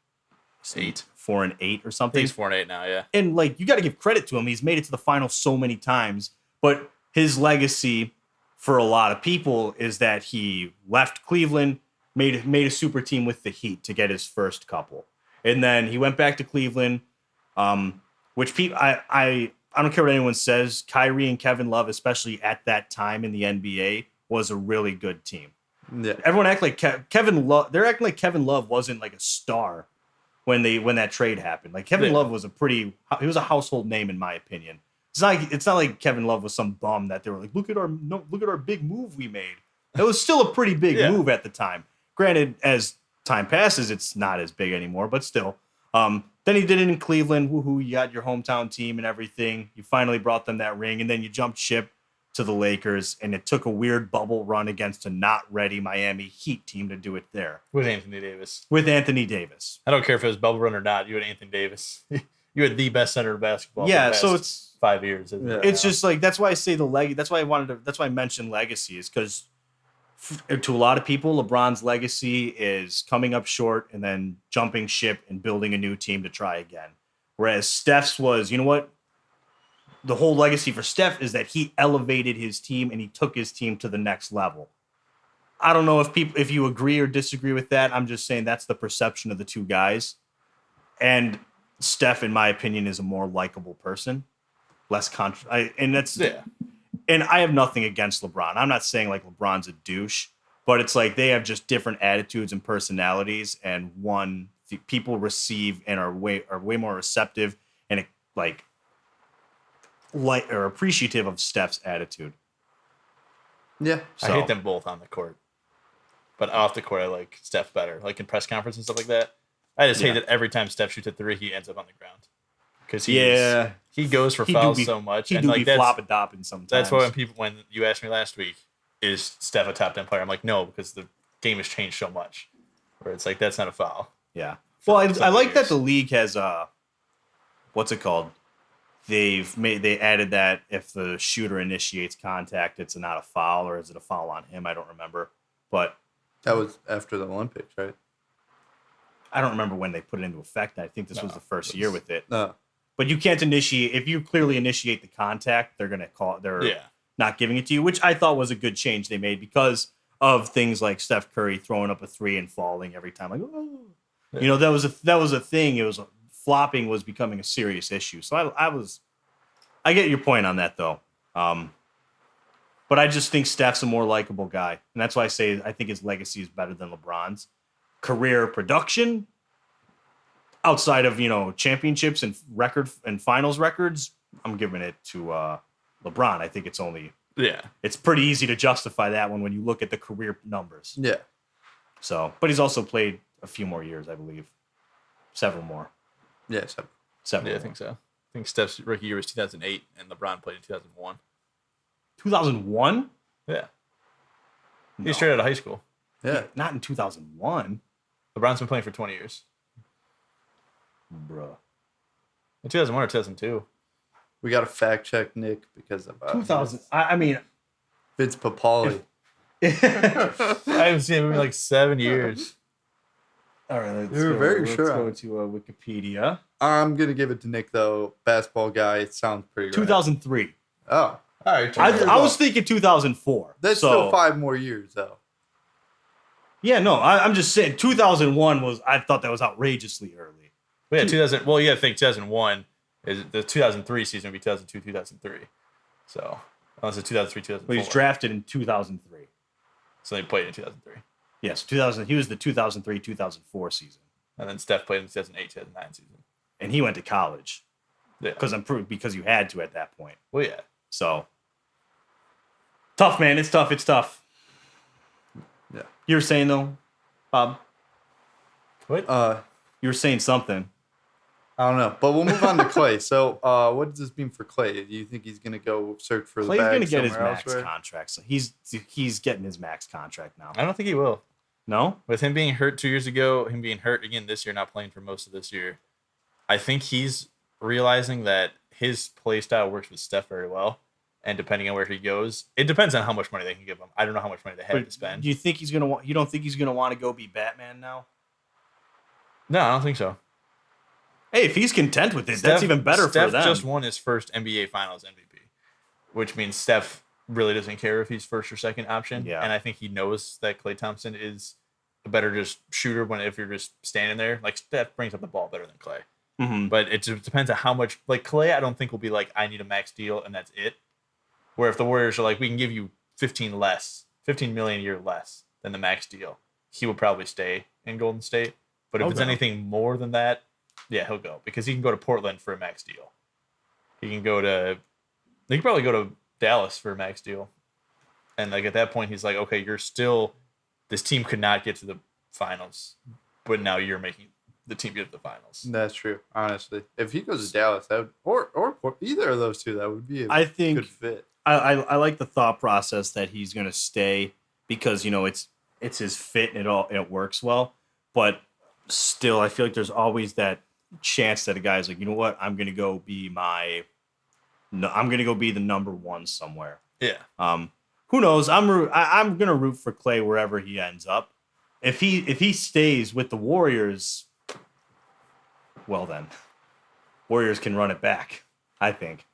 8, 4 and 8 or something. He's 4-8 now, yeah. And like you got to give credit to him. He's made it to the finals so many times, but his legacy for a lot of people is that he left Cleveland, made a super team with the Heat to get his first couple, and then he went back to Cleveland. Which people, I don't care what anyone says. Kyrie and Kevin Love, especially at that time in the NBA, was a really good team. Yeah. Everyone act like Kevin Love. They're acting like Kevin Love wasn't like a star when that trade happened. Like Kevin Love was he was a household name in my opinion. It's not like Kevin Love was some bum that they were like, look at our big move we made. It was still a pretty big move at the time. Granted, as time passes, it's not as big anymore, but still. Then he did it in Cleveland. Woohoo! You got your hometown team and everything. You finally brought them that ring, and then you jumped ship to the Lakers, and it took a weird bubble run against a not ready Miami Heat team to do it there. With Anthony Davis. I don't care if it was bubble run or not. You had Anthony Davis. You had the best center of basketball. Yeah, for the so past it's 5 years. It's just like that's why I say that's why I mentioned legacy is because to a lot of people, LeBron's legacy is coming up short and then jumping ship and building a new team to try again. Whereas Steph's was, you know what? The whole legacy for Steph is that he elevated his team and he took his team to the next level. I don't know if you agree or disagree with that. I'm just saying that's the perception of the two guys. And Steph, in my opinion, is a more likable person, And I have nothing against LeBron. I'm not saying like LeBron's a douche, but it's like they have just different attitudes and personalities, and people receive and are way more receptive and or appreciative of Steph's attitude. Yeah. I hate them both on the court, but off the court, I like Steph better. Like in press conferences and stuff like that, I just hate Yeah. that every time Steph shoots a three, he ends up on the ground because he goes for He do fouls be- so much. He And do like be flop a dopping sometimes. that's why when you asked me last week, is Steph a top 10 player? I'm like, no, because the game has changed so much. Where it's like that's not a foul. Yeah. Well, I some like that years. the league has what's it called? They added that if the shooter initiates contact, it's not a foul, or is it a foul on him? I don't remember. But That was after the Olympics, right? I don't remember when they put it into effect. I think this was the first year with it. No. But you can't initiate if you clearly initiate the contact, they're gonna not giving it to you, which I thought was a good change they made because of things like Steph Curry throwing up a three and falling every time. Like, oh. Yeah. You know, that was a thing. It was flopping was becoming a serious issue. So I get your point on that though. But I just think Steph's a more likable guy, and that's why I say I think his legacy is better than LeBron's. Career production, outside of championships and finals records, I'm giving it to LeBron. I think it's pretty easy to justify that one when you look at the career numbers. Yeah. So, but he's also played a few more years, I believe, several more. Yeah. So. Seven. Yeah, I more. think so. I think Steph's rookie year was 2008, and LeBron played in 2001. 2001? Yeah. No. He's straight out of high school. Yeah. Not in 2001, LeBron's been playing for 20 years. bruh. In 2001 or 2002. We got to fact check Nick because of 2000. I mean, Vince Papali. I haven't seen him in like 7 years. all right. Let's You're go, very let's sure go on to Wikipedia. I'm gonna give it to Nick though. Basketball guy. It sounds pretty. Right. 2003. Oh, all right. I was thinking 2004. That's so, still 5 more years though. Yeah, no, I'm just saying 2001 was. I thought that was outrageously early. Well, yeah, 2000. Well, yeah, I think 2001 is the 2003 season would be 2002, 2003. So unless it's 2003, 2004. But he's drafted in 2003. So they played in 2003, Yes, 2000. He was the 2003-2004 season, and then Steph played in the 2008, 2009 season. and he went to college Yeah. because you had to at that point. Well, yeah. So tough, man. It's tough. It's tough. Yeah. You were saying though, Bob. What? You were saying something. I don't know, but we'll move on to Clay. So, what does this mean for Clay? Do you think he's gonna go search for Clay's the bag gonna get his somewhere max elsewhere? contract. So he's getting his max contract now. I don't think he will. No. With him being hurt 2 years ago, him being hurt again this year, not playing for most of this year, I think he's realizing that his play style works with Steph very well. And depending on where he goes, it depends on how much money they can give him. I don't know how much money they have But to spend. do you think he's gonna want? You don't think he's gonna want to go be Batman now? No, I don't think so. Hey, if he's content with it, that's even better Steph for them. just won his first NBA Finals MVP, which means Steph really doesn't care if he's first or second option. Yeah. And I think he knows that Klay Thompson is a better just shooter if you're just standing there. Like Steph brings up the ball better than Klay. Mhm. But it just depends on how much. Like Klay, I don't think will be like, I need a max deal and that's it. Where if the Warriors are like, we can give you 15 million a year less than the max deal, he will probably stay in Golden State. But if it's Okay. anything more than that, yeah, he'll go because he can go to Portland for a max deal. He can probably go to Dallas for a max deal. And like at that point, he's like, okay, this team could not get to the finals, but now you're making the team get to the finals. That's true. Honestly, if he goes to Dallas, that would, or either of those two, that would be a I think good fit. I like the thought process that he's gonna stay because it's his fit and it works well. But still, I feel like there's always that chance that a guy's like, you know what, I'm gonna go be the number one somewhere. Yeah. Who knows? I'm gonna root for Klay wherever he ends up. If he stays with the Warriors, well then, Warriors can run it back. I think.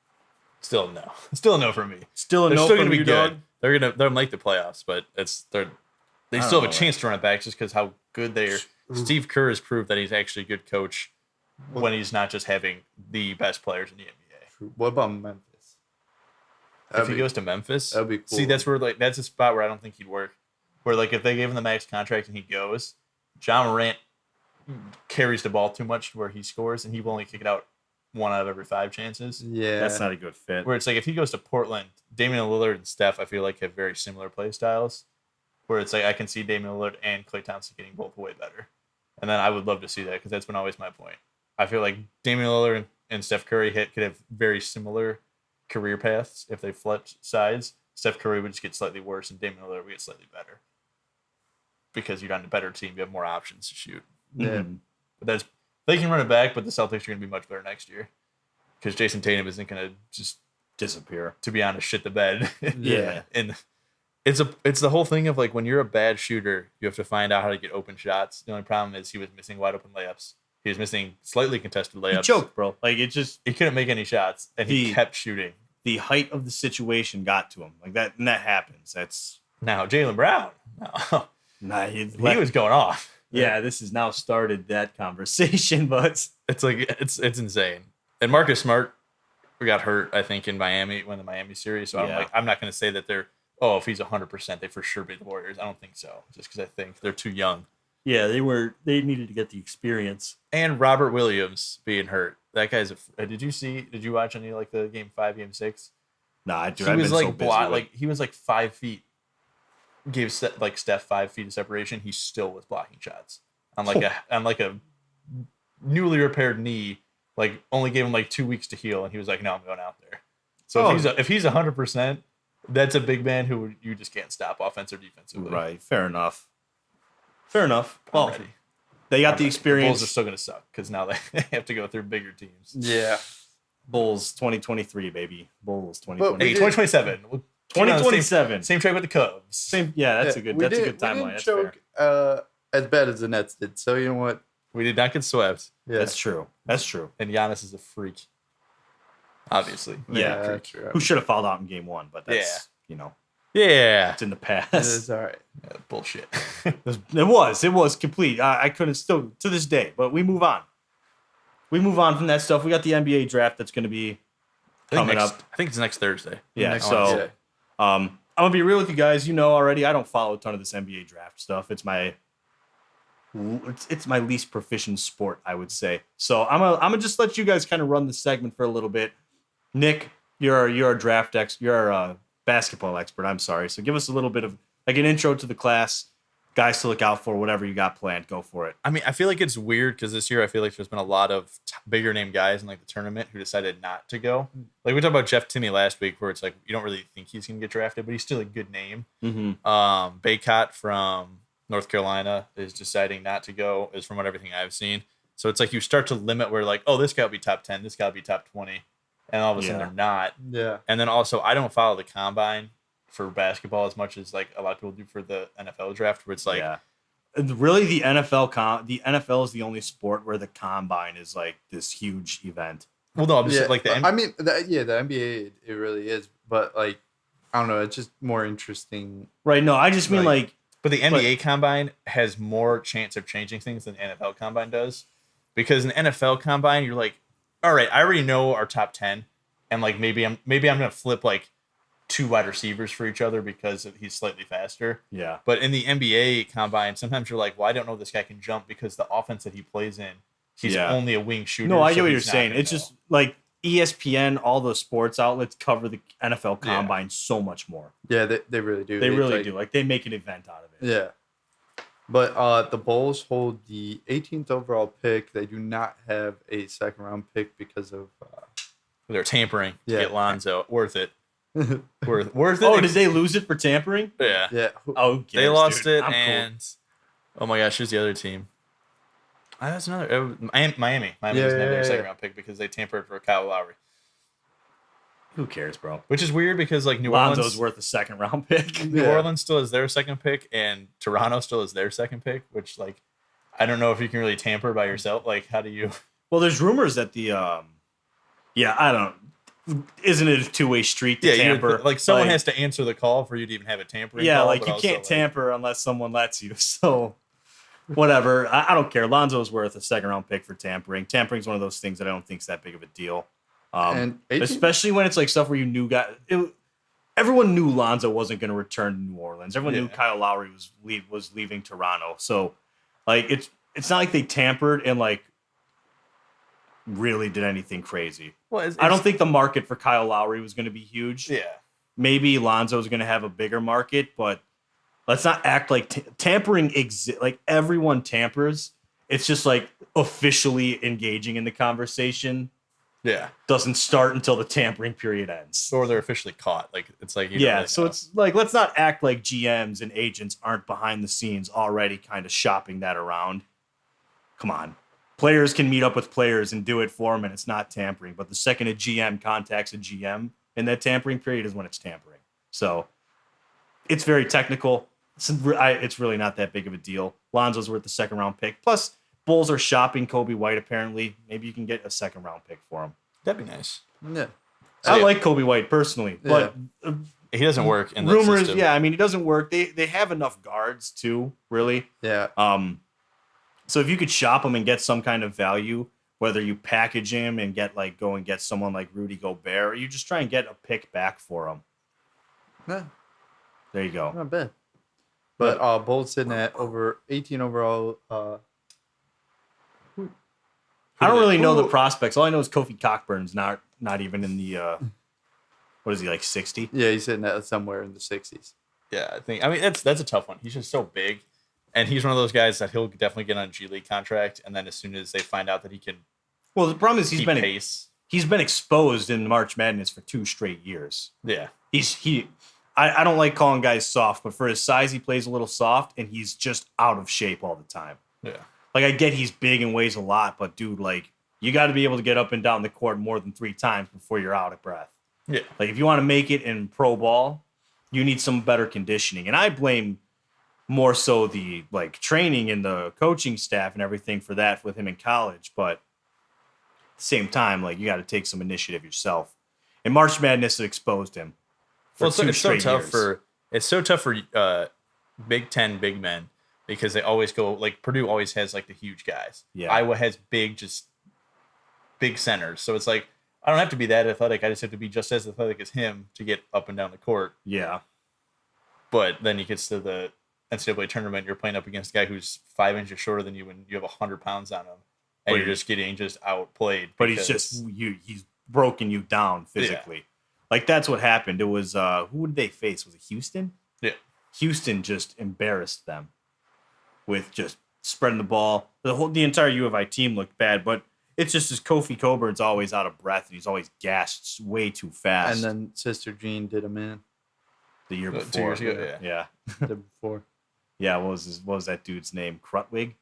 Still no. Still a no for me. Still a They're no still from gonna be you, good. dog? They're make the playoffs, but they I still don't have a know, chance to run it back just because how good they are. Steve Kerr has proved that he's actually a good coach when he's not just having the best players in the NBA. What about Memphis? If he goes to Memphis, that'd be cool. See, that's where that's a spot where I don't think he'd work. Where if they gave him the max contract and he goes, John Morant carries the ball too much to where he scores and he will only kick it out 1 out of every 5 chances. Yeah, That's not a good fit. Where it's like if he goes to Portland, Damian Lillard and Steph, I feel like have very similar play styles. Where it's like I can see Damian Lillard and Klay Thompson getting both way better. And then I would love to see that because that's been always my point. I feel like Damian Lillard and Steph Curry could have very similar career paths if they flipped sides. Steph Curry would just get slightly worse, and Damian Lillard would get slightly better because you're on a better team. You have more options to shoot. Yeah. But they can run it back, but the Celtics are going to be much better next year because Jason Tatum isn't going to just disappear. To be honest, shit the bed. Yeah. And it's the whole thing of like when you're a bad shooter, you have to find out how to get open shots. The only problem is he was missing wide open layups. He was missing slightly contested layups. He choked, bro. Like he couldn't make any shots, and he kept shooting. The height of the situation got to him, like that, and that happens. That's now Jaylen Brown. No. Nah, he was going off. Yeah, this has now started that conversation, but it's like it's insane. And Marcus Smart, we got hurt, I think, in Miami when the Miami series. So I'm not going to say that they're if he's 100%, they for sure beat the Warriors. I don't think so, just because I think they're too young. Yeah, they needed to get the experience. And Robert Williams being hurt. That guy's did you watch any like the game 5, game 6? Nah, dude, he I've was been like so busy he was like 5 feet. Gave Steph 5 feet of separation. He still was blocking shots on like a newly repaired knee. Like only gave him like 2 weeks to heal, and he was like, "No, I'm going out there." So if he's 100%, that's a big man who you just can't stop offense or defensively. Right. Fair enough. Well, they got the experience. The Bulls are still going to suck because now they have to go through bigger teams. Yeah. Bulls 2023, baby. Bulls 2023. 2027. 2027. Same track with the Cubs. Same. Yeah, that's a good timeline. That's choke, as bad as the Nets did. So you know what? We did not get swept. Yeah. That's true. And Giannis is a freak. Obviously. Yeah. That's true. Who should have fouled out in game 1, but that's Yeah. It's in the past. It's all right. Yeah, bullshit. It was complete. I couldn't still to this day, but we move on. We move on from that stuff. We got the NBA draft that's going to be coming up. I think it's next Thursday. Yeah. So, I'm gonna be real with you guys. You know already, I don't follow a ton of this NBA draft stuff. It's my least proficient sport, I would say. So I'm gonna just let you guys kind of run the segment for a little bit. Nick, you're a draft you're a basketball expert. I'm sorry. So give us a little bit of like an intro to the class, guys to look out for, whatever you got planned. Go for it. I mean, I feel like it's weird because this year I feel like there's been a lot of bigger name guys in like the tournament who decided not to go. Like we talked about Jeff Tinney last week, where it's like you don't really think he's gonna get drafted, but he's still a good name. Mm-hmm. Baycott from North Carolina is deciding not to go, is from everything I've seen. So it's like you start to limit where like, oh, this guy will be top 10, this guy will be top 20, and all of a sudden they're not. Yeah. And then also I don't follow the combine for basketball as much as like a lot of people do for the NFL draft, where it's like. Yeah. Really, the NFL is the only sport where the combine is like this huge event. Well, no, I'm just like the NBA, it really is. But like, I don't know, it's just more interesting. Right. No, I just mean like. But the NBA combine has more chance of changing things than the NFL combine does. Because in NFL combine, you're like, all right, I already know our top 10. And like, maybe I'm going to flip like 2 wide receivers for each other because he's slightly faster. Yeah. But in the NBA combine, sometimes you're like, well, I don't know this guy can jump because the offense that he plays in, he's only a wing shooter. No, I get what you're saying. It's just like ESPN, all those sports outlets cover the NFL combine so much more. Yeah, they really do. They really do. Like they make an event out of it. Yeah. But the Bulls hold the 18th overall pick. They do not have a second round pick because of they're tampering to get Lonzo. Worth it. Worth it. Oh, did they lose it for tampering? Yeah. Yeah. Oh, they lost it, and oh my gosh, who's the other team? That's another Miami. Miami doesn't have their second round pick because they tampered for Kyle Lowry. Who cares, bro? Which is weird because like Lonzo's worth a second round pick. New Orleans still has their second pick, and Toronto still has their second pick. Which like, I don't know if you can really tamper by yourself. Like, how do you? Well, there's rumors that the I don't. Isn't it a two-way street to tamper? Like someone has to answer the call for you to even have a tampering call. Yeah, like you can't tamper unless someone lets you. So whatever. I don't care. Lonzo's worth a second round pick for tampering. Tampering's one of those things that I don't think is that big of a deal. And especially when it's like stuff where you knew everyone knew Lonzo wasn't going to return to New Orleans. Everyone knew Kyle Lowry was leaving Toronto. So like it's not like they tampered and like really did anything crazy. Well, I don't think the market for Kyle Lowry was going to be huge. Yeah. Maybe Lonzo's going to have a bigger market, but let's not act like tampering exists. Like everyone tampers, it's just like officially engaging in the conversation Yeah. doesn't start until the tampering period ends. Or they're officially caught. Like it's like you don't Yeah, really so know. it's like let's not act like GMs and agents aren't behind the scenes already kind of shopping that around. Come on. Players can meet up with players and do it for them, and it's not tampering. But the second a GM contacts a GM in that tampering period is when it's tampering. So it's very technical. It's really not that big of a deal. Lonzo's worth the second round pick. Plus, Bulls are shopping Kobe White, apparently. Maybe you can get a second round pick for him. That'd be nice. Yeah. I like Kobe White personally, but He doesn't work in that rumors, system. yeah, I mean, he doesn't work. They have enough guards too, really. Yeah. So if you could shop him and get some kind of value, whether you package him and go and get someone like Rudy Gobert, or you just try and get a pick back for him. Yeah. There you go. Not bad. But Bulls sitting at over 18 overall. I don't really know the prospects. All I know is Kofi Cockburn's not even in the what is he, like 60? Yeah, he's sitting at somewhere in the 60s. Yeah, I mean that's a tough one. He's just so big. And he's one of those guys that he'll definitely get on a G League contract, and then as soon as they find out that he can Well, the problem is keep pace. He's been exposed in March Madness for 2 straight years. Yeah. I don't like calling guys soft, but for his size, he plays a little soft, and he's just out of shape all the time. Yeah. Like, I get he's big and weighs a lot, but dude, like, you got to be able to get up and down the court more than 3 times before you're out of breath. Yeah. Like, if you want to make it in pro ball, you need some better conditioning. And I blame more so the, like, training and the coaching staff and everything for that with him in college. But at the same time, like, you got to take some initiative yourself. And March Madness exposed him. Well, it's so tough for Big Ten big men because they always go like Purdue always has like the huge guys. Yeah. Iowa has big centers. So it's like I don't have to be that athletic. I just have to be just as athletic as him to get up and down the court. Yeah. But then he gets to the NCAA tournament, you're playing up against a guy who's 5 inches shorter than you and you have 100 pounds on him. And you're just getting outplayed. But he's broken you down physically. Yeah. Like, that's what happened. It was, who did they face? Was it Houston? Yeah. Houston just embarrassed them with just spreading the ball. The entire U of I team looked bad, but it's just as Kofi Coburn's always out of breath and he's always gassed way too fast. And then Sister Jean did him in. The year before. 2 years ago, yeah. The before. Yeah, what was that dude's name? Krutwig,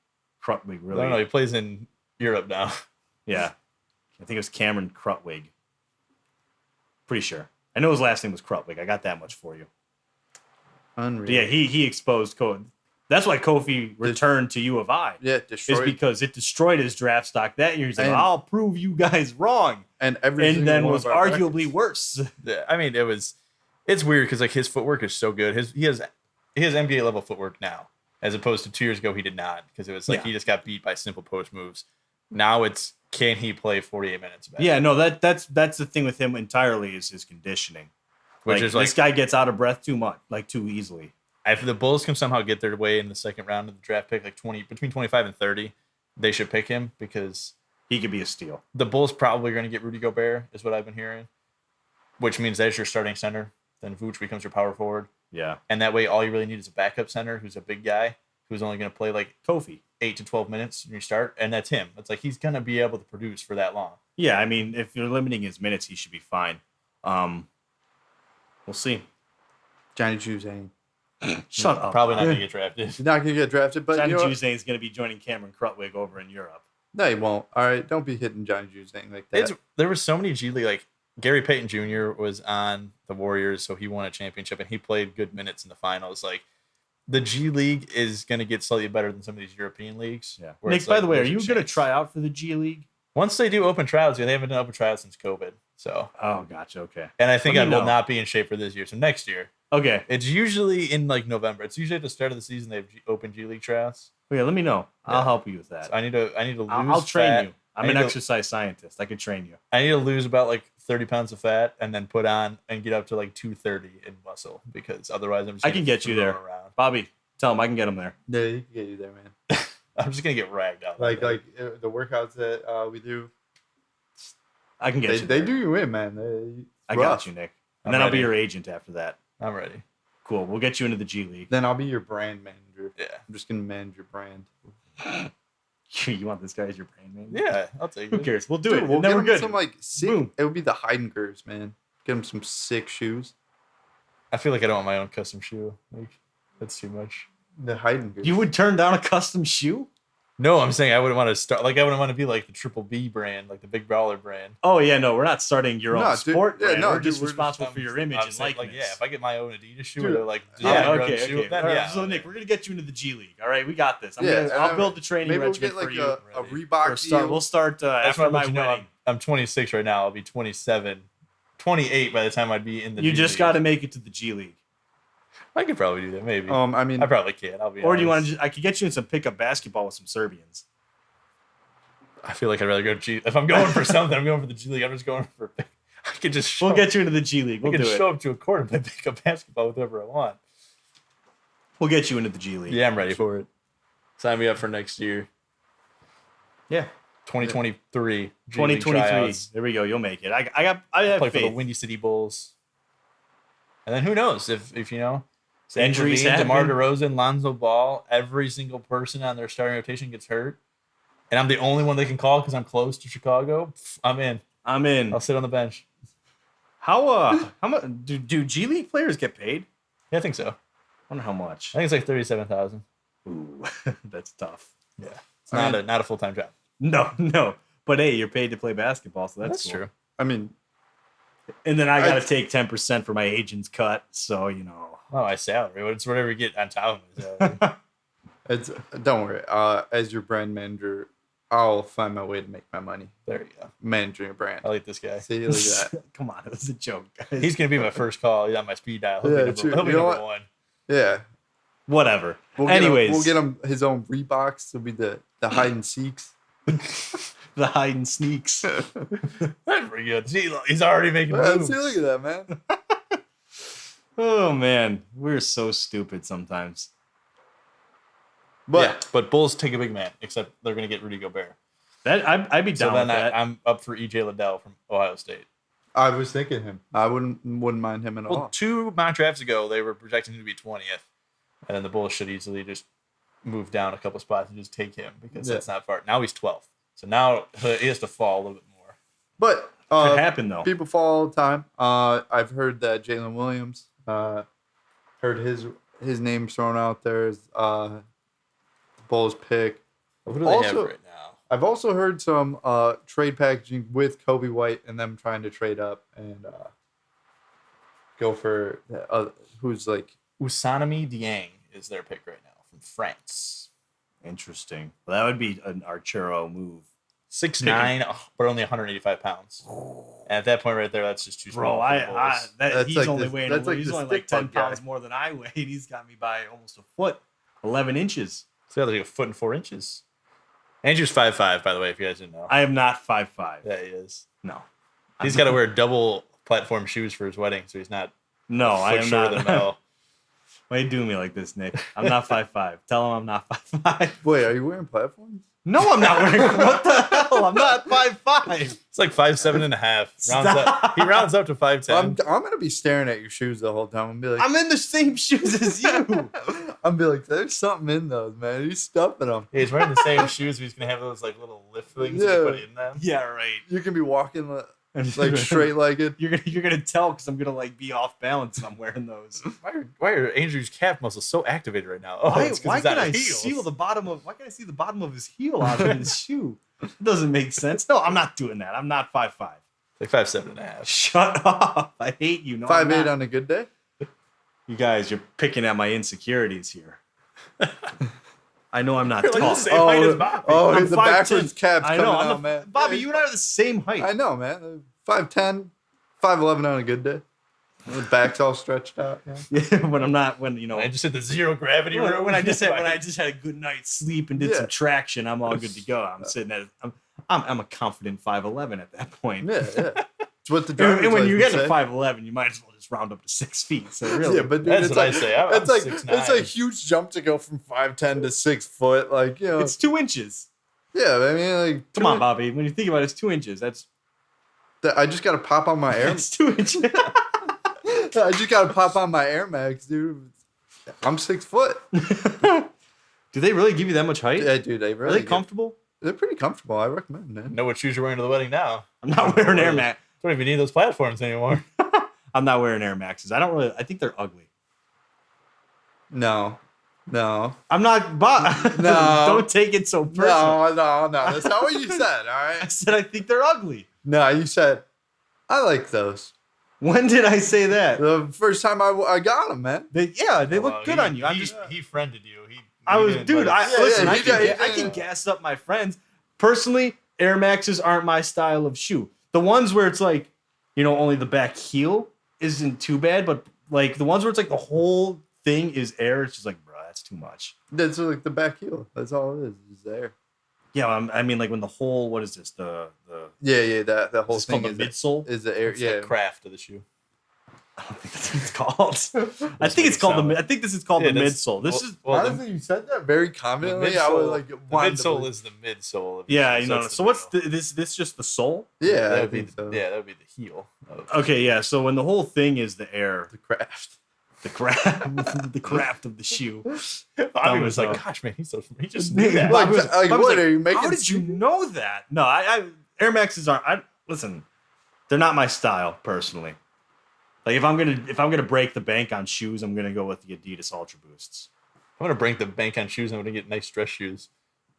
really? I don't know. He plays in Europe now. Yeah. I think it was Cameron Krutwig. Pretty sure. I know his last name was Krutwig. I got that much for you. Unreal. But yeah, he exposed Kobe. That's why Kofi returned to U of I. Yeah, destroyed. Is because it destroyed his draft stock that year. He's like, I'll prove you guys wrong. And then was arguably worse. Yeah, I mean, it's weird because like his footwork is so good. He has NBA level footwork now, as opposed to 2 years ago he did not because it was like he just got beat by simple post moves. Now it's can he play 48 minutes? Back? Yeah, no, that's the thing with him entirely is his conditioning. Which is this guy gets out of breath too much, like too easily. If the Bulls can somehow get their way in the second round of the draft pick, like between 25 and 30, they should pick him because he could be a steal. The Bulls probably are going to get Rudy Gobert, is what I've been hearing, which means that's your starting center. Then Vooch becomes your power forward. Yeah. And that way, all you really need is a backup center who's a big guy who's only going to play like Kofi 8 to 12 minutes when you start, and that's him. It's like he's going to be able to produce for that long. Yeah, I mean, if you're limiting his minutes, he should be fine. We'll see. Johnny Juzang. Shut up. Probably not going to get drafted. He's not going to get drafted, but Johnny Juzang is going to be joining Cameron Krutwig over in Europe. No, he won't. All right, don't be hitting Johnny Juzang like that. There were so many G League, like Gary Payton Jr. was on the Warriors, so he won a championship, and he played good minutes in the finals. Like, the G League is going to get slightly better than some of these European leagues. Yeah. Nick, by the way, are you going to try out for the G League? Once they do open trials, they haven't done open trials since COVID. So. Oh, gotcha. Okay. And I think I will not be in shape for this year. So next year. Okay. It's usually in like November. It's usually at the start of the season they have open G League trials. Oh, yeah, let me know. Yeah. I'll help you with that. So I need to lose. I'll train you. I'm an exercise scientist. I can train you. I need to lose about like 30 pounds of fat and then put on and get up to like 230 in muscle because otherwise I'm just I can get you there. Around. Bobby, tell him I can get him there. Yeah, he can get you there, man. I'm just going to get ragged out. Like the workouts that we do. I can get you there. They there. do you in, man. I got you, Nick. And then I'll be your agent after that. I'm ready. Cool. We'll get you into the G League. Then I'll be your brand manager. Yeah. I'm just going to manage your brand. You want this guy as your brain man? Yeah, I'll take Who it. cares? We'll do Dude, it. we'll And then get we're him good. some like sick. Boom. It would be the Heidengers, man. Get him some sick shoes. I feel like I don't want my own custom shoe. Like that's too much. The Heidengers. You would turn down a custom shoe? No, I'm saying I wouldn't want to start. Like I wouldn't want to be like the Triple B brand, like the Big Brawler brand. Oh yeah, no, we're not starting your own No, dude. sport Yeah, brand. no, we're dude, just we're responsible just- for your image I'm and saying, likeness. like, yeah, if I get my own Adidas shoe, Dude. or they're like Yeah, design your own okay. shoe, then All right, yeah. so Nick, we're gonna get you into the G League. All right, we got this. Yeah, I'll build the training maybe we'll regimen get like for you. a Ready. Reebok deal. We'll start That's after why I my let you know wedding. I'm 26 right now. I'll be 27, 28 by the time I'd be in the. You G just League. got to make it to the G League. I could probably do that. Maybe. I mean, I probably can. I'll be. Or do you want honest. to? I could get you in some pickup basketball with some Serbians. I feel like I'd rather go G. If I'm going for something, I'm going for the G League. I'm just going for. I could just. Show, We'll get you into the G League. I We'll could do it. show up to a court and play pickup basketball with whoever I want. We'll get you into the G League. Yeah, I'm ready for it. Sign me up for next year, Yeah. 2023. G League 2023. tryouts. There we go. You'll make it. I have Play for the faith. Windy City Bulls. And then who knows if you know. Injuries Levine, happen. DeMar DeRozan, Lonzo Ball, every single person on their starting rotation gets hurt, and I'm the only one they can call because I'm close to Chicago. I'm in. I'm in. I'll sit on the bench. How much do G League players get paid? Yeah, I think so. I wonder how much. I think it's like 37,000. Ooh, that's tough. Yeah, it's not a full time job. No. But hey, you're paid to play basketball, so that's cool. true. I mean, And then I got to take 10% for my agent's cut, so you know. Oh, my salary. It's whatever you get on top of my salary. it's don't worry. As your brand manager, I'll find my way to make my money There you go. managing a brand. I like this guy. See, look at that. Come on, it was a joke, guys. He's gonna be my first call. He's on my speed dial. He'll Yeah, be true. number, he'll be You know number what? one. Yeah. Whatever. We'll Anyways, get him his own Reeboks. It'll be the hide and seeks. the hide and sneaks. That's pretty good. See, look, he's already making moves. See, look at that, man. Oh man, we're so stupid sometimes. But Bulls take a big man, except they're gonna get Rudy Gobert. That I'd be So down with then that. I'm up for EJ Liddell from Ohio State. I was thinking him. I wouldn't mind him at Well, all. 2 mock drafts ago, they were projecting him to be 20th, and then the Bulls should easily just move down a couple spots and just take him because that's not far. Now he's 12th, so now he has to fall a little bit more. But Could happen though. people fall all the time. I've heard that Jalen Williams. Heard his name thrown out there as Bulls pick. Who do they have Also- right now? I've also heard some trade packaging with Kobe White and them trying to trade up and go for who's like Usanami Dieng is their pick right now from France. Interesting. Well, that would be an Archero move. 6'9", but only 185 pounds. And at that point right there, that's just too small. Bro, for the Bulls. That's he's like only the- weighing. that's like He's the only like stick 10 bug guy. pounds more than I weigh. And he's got me by almost a foot, 11 inches. So like 1.4 feet. Andrew's 5'5", by the way, if you guys didn't know. I am not 5'5". Yeah, he is. No, He's got to wear double platform shoes for his wedding, so he's not no, a I foot am shorter not. than Mel. Why you doing me like this, Nick? I'm not 5'5". Tell him I'm not 5'5". Wait, are you wearing platforms? No, I'm not wearing. What the hell? I'm not 5'5". It's like 5'7.5". Rounds Stop. up. He rounds up to 5'10". I'm gonna be staring at your shoes the whole time. I'm be like, I'm in the same shoes as you. I'm be like, there's something in those, man. He's stuffing them. Yeah, he's wearing the same shoes, but he's gonna have those like little lift things that Yeah. you put in them. Yeah, right. You can be walking like straight legged. You're gonna tell because I'm gonna like be off balance. And I'm wearing those. Why are Andrew's calf muscles so activated right now? Oh, Why, it's 'cause why he's out can I of heels. seal the bottom of? Why can I see the bottom of his heel out of his shoe? It doesn't make sense. No, I'm not doing that. I'm not 5'5". Like 5'7.5". Shut up! I hate you. No, I'm 5'8" not. on a good day. You guys, you're picking at my insecurities here. I know I'm not You're like tall. the same height as Bobby. I'm the 5'10". backwards cap's I coming know. out, man. Bobby, you and I are the same height. I know, man. 5'10", 5'11" on a good day. The back's all stretched out. Yeah. Yeah, when I'm not. When you know. I just hit the zero gravity room. When I just had a good night's sleep and did Yeah. some traction, I'm all good to go. I'm sitting at. I'm a confident 5'11" at that point. Yeah, yeah. It's what the And, driver's and when you get license to say. 5'11", you might as well just round up to 6 feet. So really, Yeah, but dude, That's it's what I like, say. I'm it's like 6'9". it's a huge jump to go from 5'10" to 6 foot. Like, you know, it's 2 inches. yeah. I mean, like, Come on, Bobby. When you think about it, it's 2 inches. That's I just gotta pop on my Air. that's 2 inches. I just gotta pop on my Air Max, dude. I'm 6 foot. Do they really give you that much height? Yeah, dude. They Are really they comfortable? They're pretty comfortable. I recommend, man. Know what shoes you're wearing to the wedding now. I'm not wearing Air Max. Don't even need those platforms anymore. I'm not wearing Air Maxes. I think they're ugly. No. I'm not. No. Don't take it so personal. No. That's not what you said, all I right? said I think they're ugly. No, you said, I like those. When did I say that? The first time I got them, man. They look good on you. He friended you. Listen. Yeah, I can gas up my friends. Personally, Air Maxes aren't my style of shoe. The ones where it's like, only the back heel isn't too bad, but like the ones where it's like the whole thing is air, it's just like, bro, that's too much. That's like the back heel. That's all it is there. Yeah, I mean, like when the whole, what is this? The that whole it's thing called the is midsole. is the air. It's Yeah, the craft of the shoe. I don't think that's what it's called. I think it's called I think this is called the midsole. This is honestly, you said that very confidently. I was like, the midsole is the midsole. Of yeah, So what's this? Just the sole? Yeah, that would be so. Yeah, that would be the heel. Okay, yeah. So when the whole thing is the air, The craft. the craft of the shoe. Bobby was like, "Gosh, man, he just knew that." Like, I was what are you making? How did you know that? No, I Air Maxes aren't. Listen, they're not my style personally. Like if I'm gonna break the bank on shoes, I'm gonna go with the Adidas Ultra Boosts. I'm gonna break the bank on shoes. I'm gonna get nice dress shoes.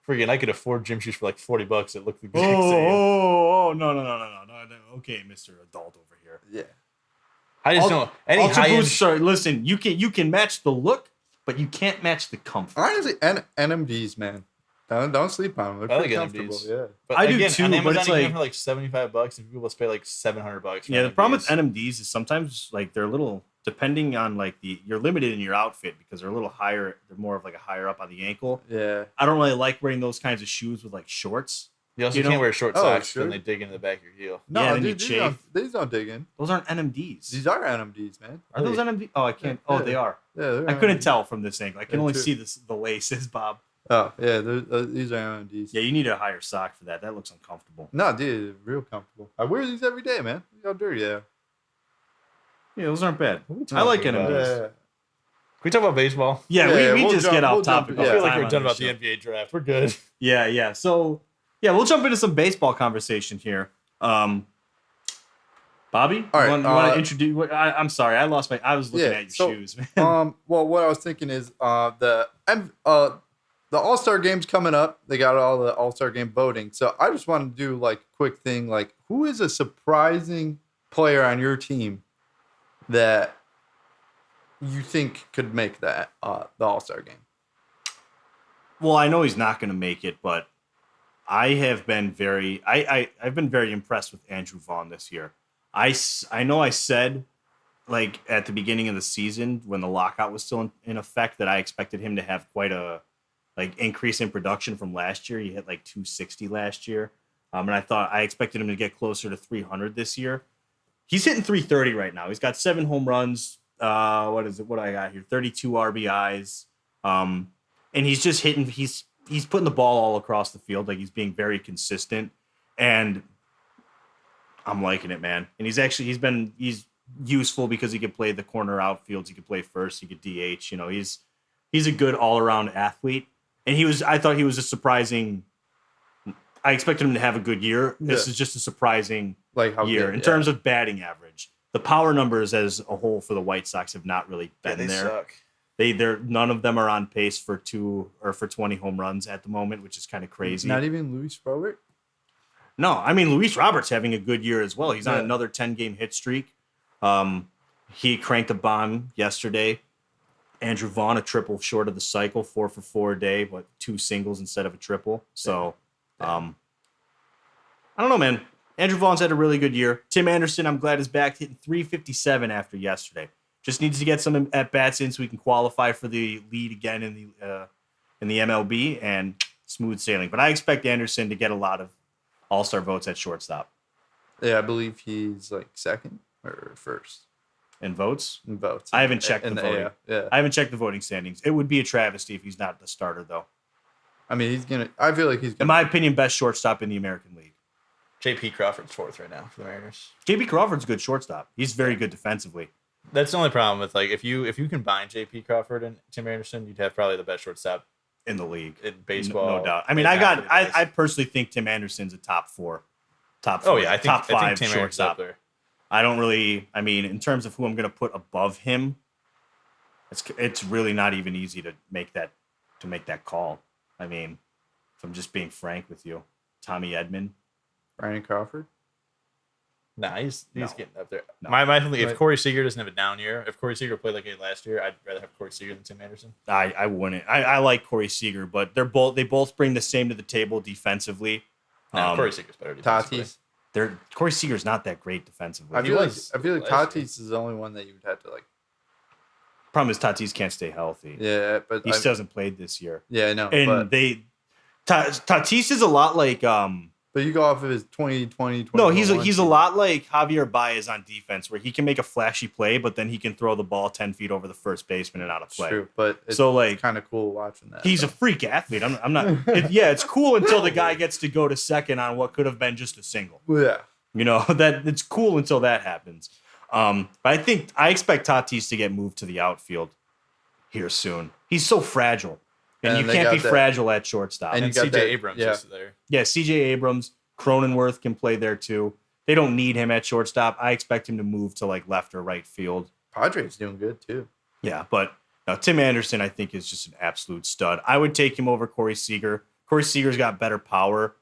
Freaking, I could afford gym shoes for like $40 that look the exact same. No. Okay, Mr. Adult over here. Yeah. I just don't. Any Ultra high Boosts are. Listen, you can match the look, but you can't match the comfort. Honestly, NMDs, man. Don't sleep on them. They're I pretty like comfortable. NMDs. Yeah. But I do again, too, on but Amazon, it's you can like- get them for like $75, and people will pay like $700. Yeah, the problem with NMDs is sometimes like they're a little depending on like you're limited in your outfit because they're a little higher. They're more of like a higher up on the ankle. Yeah. I don't really like wearing those kinds of shoes with like shorts. You also you can't know- wear short Oh, socks sure. when they dig into the back of your heel. No, Yeah, then you these don't dig in. Those aren't NMDs. These are NMDs, man. Are those NMDs? Oh, I can't. Oh, they are. Yeah, they're I couldn't NMDs. tell from this angle. I can Yeah, only true. see the laces, Bob. Oh, yeah, these are NMDs. Yeah, you need a higher sock for that. That looks uncomfortable. No, dude, real comfortable. I wear these every day, man. Look how dirty they are. Yeah, those aren't bad. What are we I like talking about? NMDs. Yeah. Can we talk about baseball? Yeah, Yeah, we we'll just jump- get off we'll jump- topic. yeah. I all feel the like time we're on done this about the show. NBA draft. We're good. Yeah. So, yeah, we'll jump into some baseball conversation here. Bobby, All right, you want to introduce? I'm sorry, I was looking Yeah, at your so, shoes, man. Well, what I was thinking is the All-Star game's coming up. They got all the All-Star game voting. So I just want to do like a quick thing, like who is a surprising player on your team that you think could make that the All-Star game? Well, I know he's not going to make it, but I have been I've been very impressed with Andrew Vaughn this year. I know I said like at the beginning of the season when the lockout was still in effect that I expected him to have quite a like increase in production from last year. He hit like 260 last year. And I expected him to get closer to 300 this year. He's hitting 330 right now. He's got 7 home runs. What do I got here? 32 RBIs. And he's just hitting, he's putting the ball all across the field. Like he's being very consistent. And I'm liking it, man. And he's useful because he can play the corner outfields. He can play first. He could DH. He's a good all-around athlete. And I thought he was a surprising. I expected him to have a good year. This is just a surprising Like how year good, in terms of batting average. The power numbers as a whole for the White Sox have not really been they there. suck. They're none of them are on pace for 20 home runs at the moment, which is kind of crazy. Not even Luis Robert. No, I mean Luis Robert's having a good year as well. He's on Yeah. another 10-game hit streak. He cranked a bomb yesterday. Andrew Vaughn, a triple short of the cycle, 4 for 4 a day, but 2 singles instead of a triple. So, I don't know, man. Andrew Vaughn's had a really good year. Tim Anderson, I'm glad is back, hitting 357 after yesterday. Just needs to get some at bats in so we can qualify for the lead again in the MLB and smooth sailing. But I expect Anderson to get a lot of All-Star votes at shortstop. Yeah, I believe he's like second or first And votes? in votes. I haven't checked in the voting. Yeah. I haven't checked the voting standings. It would be a travesty if he's not the starter, though. I mean, I feel like he's In gonna. my opinion, best shortstop in the American League. J.P. Crawford's 4th right now for the Mariners. J.B. Crawford's a good shortstop. He's very good defensively. That's the only problem with like if you combine J.P. Crawford and Tim Anderson, you'd have probably the best shortstop in the league. in baseball. No doubt. I mean, I personally think Tim Anderson's a top four. Oh yeah, top five I think Tim Anderson's shortstop. up there. I don't really. I mean, in terms of who I'm going to put above him, it's really not even easy to make that call. I mean, if I'm just being frank with you, Tommy Edman. Brandon Crawford. Nah, he's No. getting up there. No. My thing, if Right. Corey Seager doesn't have a down year, if Corey Seager played like he did last year, I'd rather have Corey Seager than Tim Anderson. I wouldn't. I like Corey Seager, but they both bring the same to the table defensively. No, Corey Seager's better. defensively. Tatis. Corey Seager's not that great defensively. I feel was like last year. Tatis is the only one that you would have to like. Problem is Tatis can't stay healthy. Yeah, but He still hasn't played this year. yeah, I know. And Tatis is a lot like But you go off of his 2020. no, he's a lot like Javier Baez on defense, where he can make a flashy play, but then he can throw the ball 10 feet over the first baseman and out of play. True, but it's So, like, kind of cool watching that. He's a freak athlete. I'm not. It's cool until the guy gets to go to second on what could have been just a single. Yeah. That it's cool until that happens. But I expect Tatis to get moved to the outfield here soon. He's so fragile, and you they can't got be that- fragile at shortstop. And And you got CJ that- Abrams yeah. is there. Yeah, CJ Abrams, Cronenworth can play there too. They don't need him at shortstop. I expect him to move to like left or right field. Padres doing good too. Yeah, but Tim Anderson, I think, is just an absolute stud. I would take him over Corey Seager. Corey Seager's got better power.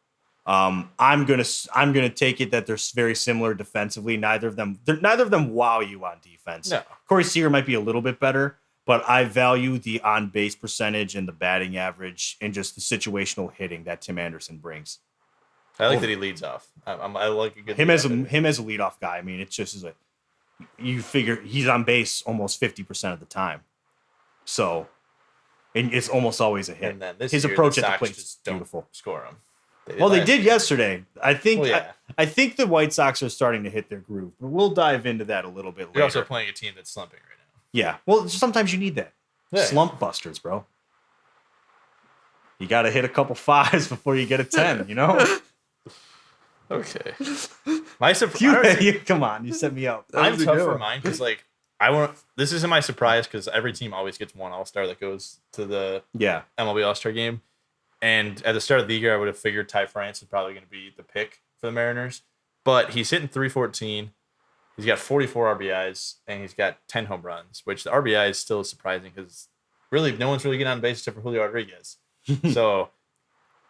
I'm gonna take it that they're very similar defensively. Neither of them wow you on defense. No. Corey Seager might be a little bit better, but I value the on base percentage and the batting average and just the situational hitting that Tim Anderson brings. I like that he leads off. I like a good Him lead as a off. leadoff guy. I mean, it's just as you figure he's on base almost 50% of the time, so and it's almost always a hit. And then this His year, approach the at the Sox plate is just don't beautiful. Score him. Well, they last did year. yesterday. I think. Well, yeah. I think the White Sox are starting to hit their groove, but we'll dive into that a little bit later. You're also playing a team that's slumping right now. Yeah. Well, sometimes you need that. Yeah. Slump busters, bro. You got to hit a couple fives before you get a 10. You know. Okay. My surprise. you come on. You set me up. That I'm was a tough good for one. mine because like this isn't my surprise because every team always gets one All-Star that goes to the Yeah. MLB All-Star game. And at the start of the year, I would have figured Ty France is probably going to be the pick for the Mariners. But he's hitting 314. He's got 44 RBIs, and he's got 10 home runs, which the RBI is still surprising because really no one's really getting on base except for Julio Rodriguez. So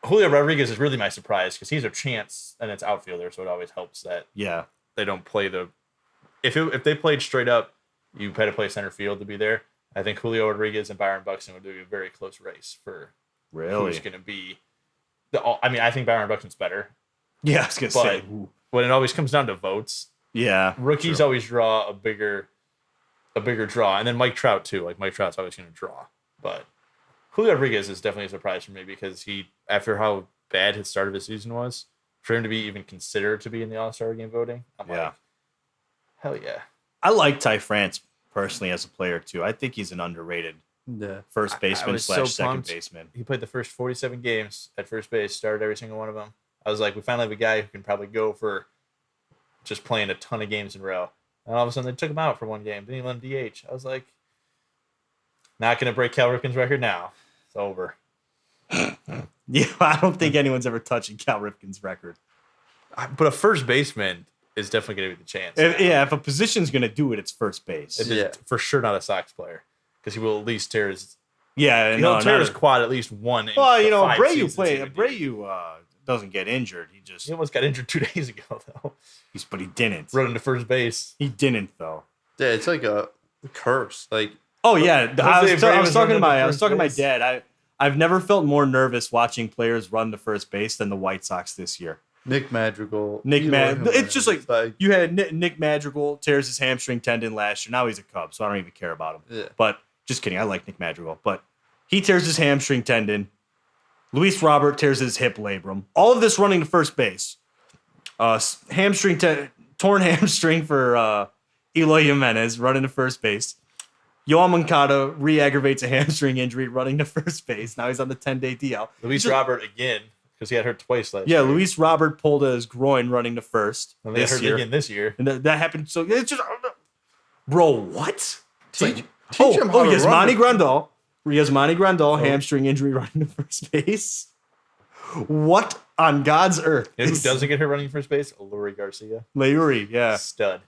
Julio Rodriguez is really my surprise because he's a chance, and it's outfielder, so it always helps that Yeah. they don't play the – if they played straight up, you had to play center field to be there. I think Julio Rodriguez and Byron Buxton would do a very close race for – Really. who's going to be I mean, I think Byron Buxton's better. Yeah. I was gonna But say. Ooh. when it always comes down to votes, Yeah. rookies true. always draw a bigger draw, and then Mike Trout too. Like Mike Trout's always going to draw, but Julio Rodriguez is definitely a surprise for me because he, after how bad his start of his season was, for him to be even considered to be in the All-Star game voting, I'm Yeah. like, hell yeah. I like Ty France personally as a player too. I think he's an underrated Yeah. first baseman was slash so second pumped. baseman. He played the first 47 games at first base, started every single one of them. I was like, we finally have a guy who can probably go for just playing a ton of games in a row. And all of a sudden, they took him out for one game. Didn't even let him DH. I was like, not going to break Cal Ripken's record now. It's over. Yeah, I don't think anyone's ever touching Cal Ripken's record. But a first baseman is definitely going to be the chance. If a position's gonna do it, it's first base. It's Yeah. for sure not a Sox player because he will at least tear his Yeah, he'll no, tear not his a- quad at least one. In Well, the you know, 5 Abreu seasons play. he did. Abreu doesn't get injured. He almost got injured 2 days ago though. But he didn't. Run into first base. He didn't though. Yeah, it's like a curse. Like Oh yeah, I was Abreu was talking to running my to first base. dad. I've never felt more nervous watching players run to first base than the White Sox this year. Nick Madrigal. Nick Eloy Madrigal. It's just Jimenez, like you had Nick Madrigal tears his hamstring tendon last year. Now he's a Cub, so I don't even care about him. Yeah. But just kidding. I like Nick Madrigal, but he tears his hamstring tendon. Luis Robert tears his hip labrum. All of this running to first base. Torn hamstring for Eloy Jimenez running to first base. Yoel Moncada re-aggravates a hamstring injury running to first base. Now he's on the 10-day DL. Luis Robert again because he had hurt twice last Yeah, year. Luis Robert pulled his groin running to first And they this hurt year. again this year. And that happened. So it's just, bro, what? It's Teach like, him how to Yasmani run. Grandal. Yasmani Grandal, hamstring injury running to first base. What on God's earth? You know who doesn't get hurt running first base? Aluri Garcia. Leury, yeah. Stud.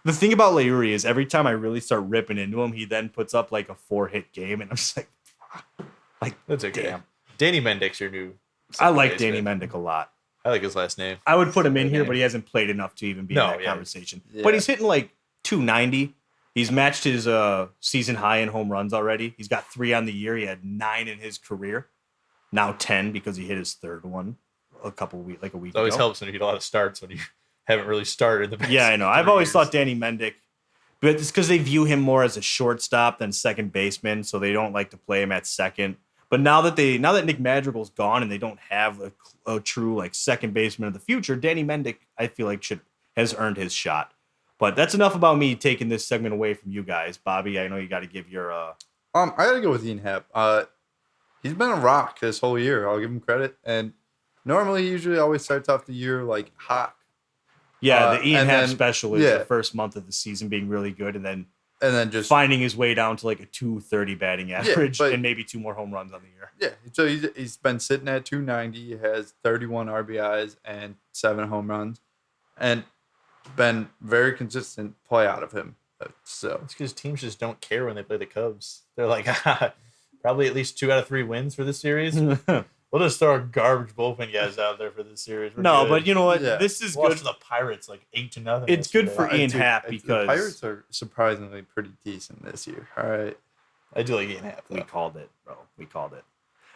The thing about Leury is every time I really start ripping into him, he then puts up like a 4-hit game, and I'm just like That's okay. damn. Danny Mendick's your new. I like baseman. Danny Mendick a lot. I like his last name. I would put him in here, name. but he hasn't played enough to even be No, in that yeah. conversation. Yeah. But he's hitting like 290. He's matched his season high in home runs already. He's got 3 on the year. He had 9 in his career. Now 10 because he hit his 3rd one a week It ago. always helps when you get a lot of starts when you haven't really started the past Yeah, I know. 3 I've always years. thought Danny Mendick, but it's because they view him more as a shortstop than second baseman, so they don't like to play him at second. But now that Nick Madrigal's gone and they don't have a true like second baseman of the future, Danny Mendick, I feel like has earned his shot. But that's enough about me taking this segment away from you guys. Bobby, I know you got to give your I gotta go with Ian Happ. He's been a rock this whole year. I'll give him credit. And normally, he usually always starts off the year like hot. the Ian and Happ then- special is yeah. the first month of the season being really good, and then And then just finding his way down to like a 230 batting average but- and maybe 2 more home runs on the year. yeah. So he's been sitting at 290. He has 31 RBIs and 7 home runs, and been very consistent play out of him. So It's because teams just don't care when they play the Cubs. They're like, probably at least 2 out of 3 wins for this series. We'll just throw our garbage bullpen guys out there for this series. We're No, good. but you know what? Yeah. This is Lost good. to the Pirates like 8-0. It's good for yesterday. Ian Dude, Happ the because Pirates are surprisingly pretty decent this year. All right. I do like Ian Happ. we Though. called it, bro. We called it.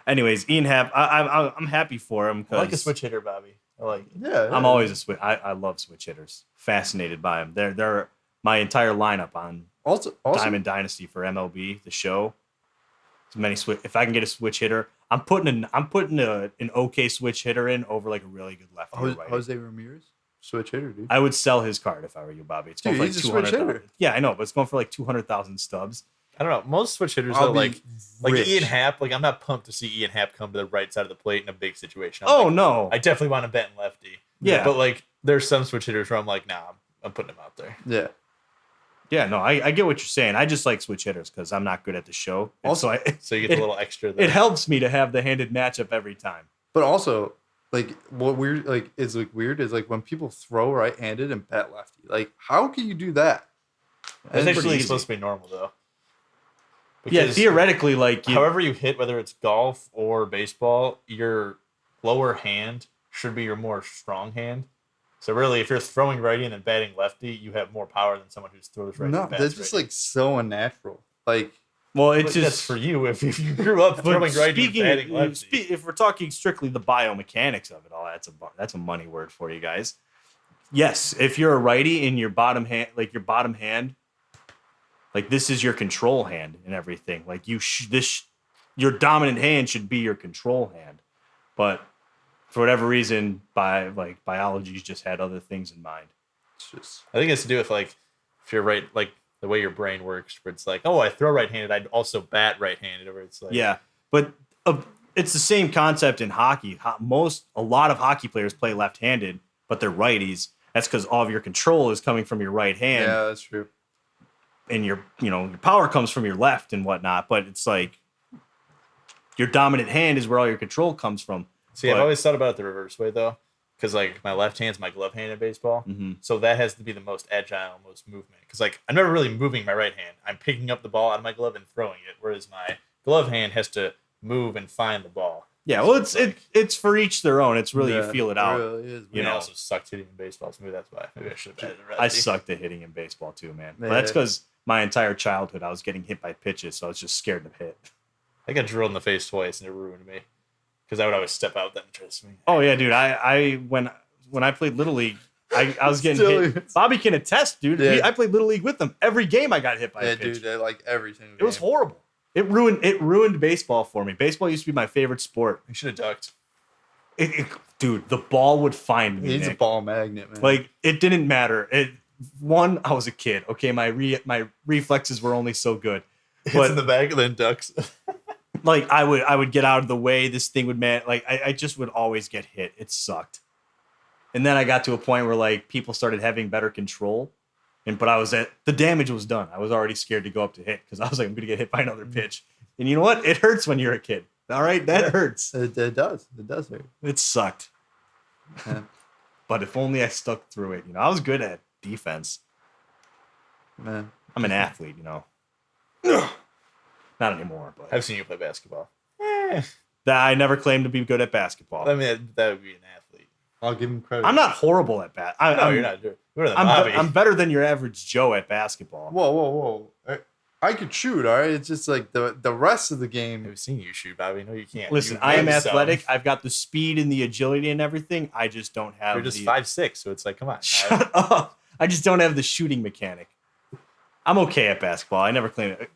Anyways, Ian Happ, I'm happy for him I like a because switch hitter, Bobby. I like it. Yeah. I'm always a switch. I love switch hitters. Fascinated by them. They're my entire lineup on also Diamond Dynasty for MLB, the show. As many switch. If I can get a switch hitter, I'm putting an okay switch hitter in over like a really good lefty. or righty. Jose Ramirez, switch hitter, dude. I would sell his card if I were you, Bobby. It's going Dude, for he's a like switch 200,000. hitter. Yeah, I know, but it's going for like 200,000 stubs. I don't know. Most switch hitters I'll are be like rich. Ian Happ. Like I'm not pumped to see Ian Happ come to the right side of the plate in a big situation. I'm Oh like, no! I definitely want to bet in lefty. Yeah. But like there's some switch hitters where I'm like, nah, I'm putting him out there. Yeah. Yeah, no, I get what you're saying. I just like switch hitters because I'm not good at the show. And Also- so So you get the little extra there. it helps me to have the handed matchup every time. But also, like what weird is when people throw right-handed and bet lefty. Like, how can you do that? It's pretty actually easy. supposed to be normal though. Yeah, Because theoretically, like however you hit, whether it's golf or baseball, your lower hand should be your more strong hand. So really, if you're throwing righty and then batting lefty, you have more power than someone who throws righty. No, and bats that's just righty. like so unnatural. Like, well, But it's that's just for you. If you grew up but throwing righty and batting lefty, if we're talking strictly the biomechanics of it all, that's a money word for you guys. Yes, if you're a righty in your bottom hand, like this is your control hand and everything. Like your dominant hand should be your control hand, but for whatever reason, biology's just had other things in mind. it's just I think it has to do with like if you're right, like the way your brain works, where it's like, oh, I throw right-handed, I'd also bat right-handed, or it's like, Yeah, but it's the same concept in hockey. A lot of hockey players play left-handed, but they're righties. That's because all of your control is coming from your right hand, yeah, that's true. and your power comes from your left and whatnot. But it's like your dominant hand is where all your control comes from. See, I've But- always thought about it the reverse way though, because like my left hand's my glove hand in baseball, so that has to be the most agile, most movement. Because like I'm never really moving my right hand; I'm picking up the ball out of my glove and throwing it, whereas my glove hand has to move and find the ball. Yeah, well, it's for each their own. It's really Yeah, you feel it out. really is, You I know. also sucked hitting in baseball, so maybe that's why. Maybe I should have batted I righty. sucked at hitting in baseball too, man. But Yeah. that's because my entire childhood I was getting hit by pitches, so I was just scared to hit. I got drilled in the face twice, and it ruined me. Because I would always step out then and try to swing. Oh yeah, dude. I when I played Little League, I was getting Still hit. is. Bobby can attest, dude. Yeah. I played Little League with them. Every game I got hit by Yeah, a pitch. dude, they like every single It was game. horrible. It ruined baseball for me. Baseball used to be my favorite sport. You should have ducked. Dude, the ball would find me. He's a Nick. ball magnet, man. Like it didn't matter. I was a kid. Okay, my reflexes were only so good. It's But in the bag and then ducks. like I would get out of the way. This thing would I just would always get hit. It sucked. And then I got to a point where like people started having better control. But the damage was done. I was already scared to go up to hit because I was like, I'm gonna get hit by another pitch. And you know what? It hurts when you're a kid. All right, that hurts. It does. It does hurt. It sucked. Yeah. But if only I stuck through it. I was good at defense. Man. I'm an athlete, Not anymore, but I've seen you play basketball. that I never claimed to be good at basketball. I mean, that would be an athlete. I'll give him credit. I'm not horrible at bat. No, you're not. You're better than Bobby. I'm better than your average Joe at basketball. Whoa. I could shoot, all right? It's just like the rest of the game. I've seen you shoot, Bobby. No, you can't. Listen, You I am have some. athletic. I've got the speed and the agility and everything. I just don't have. You're just the 5'6", so it's like, come on. Shut up. I just don't have the shooting mechanic. I'm okay at basketball. I never claim it.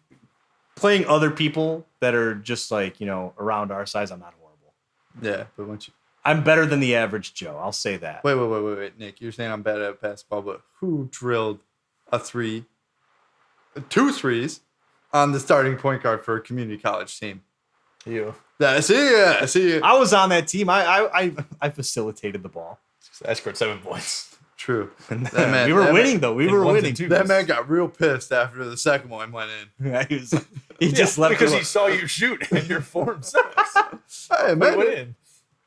Playing other people that are just like, around our size, I'm not horrible. Yeah, but once you I'm better than the average Joe. I'll say that. wait, Nick, you're saying I'm bad at basketball, but who drilled two threes on the starting point guard for a community college team? You. I see you. I was on that team. I facilitated the ball. I scored 7 points. True. We were winning, though. We were winning. That man got real pissed after the second one went in. he just left because it he saw you shoot and your form sucks. Hey, But man. went in.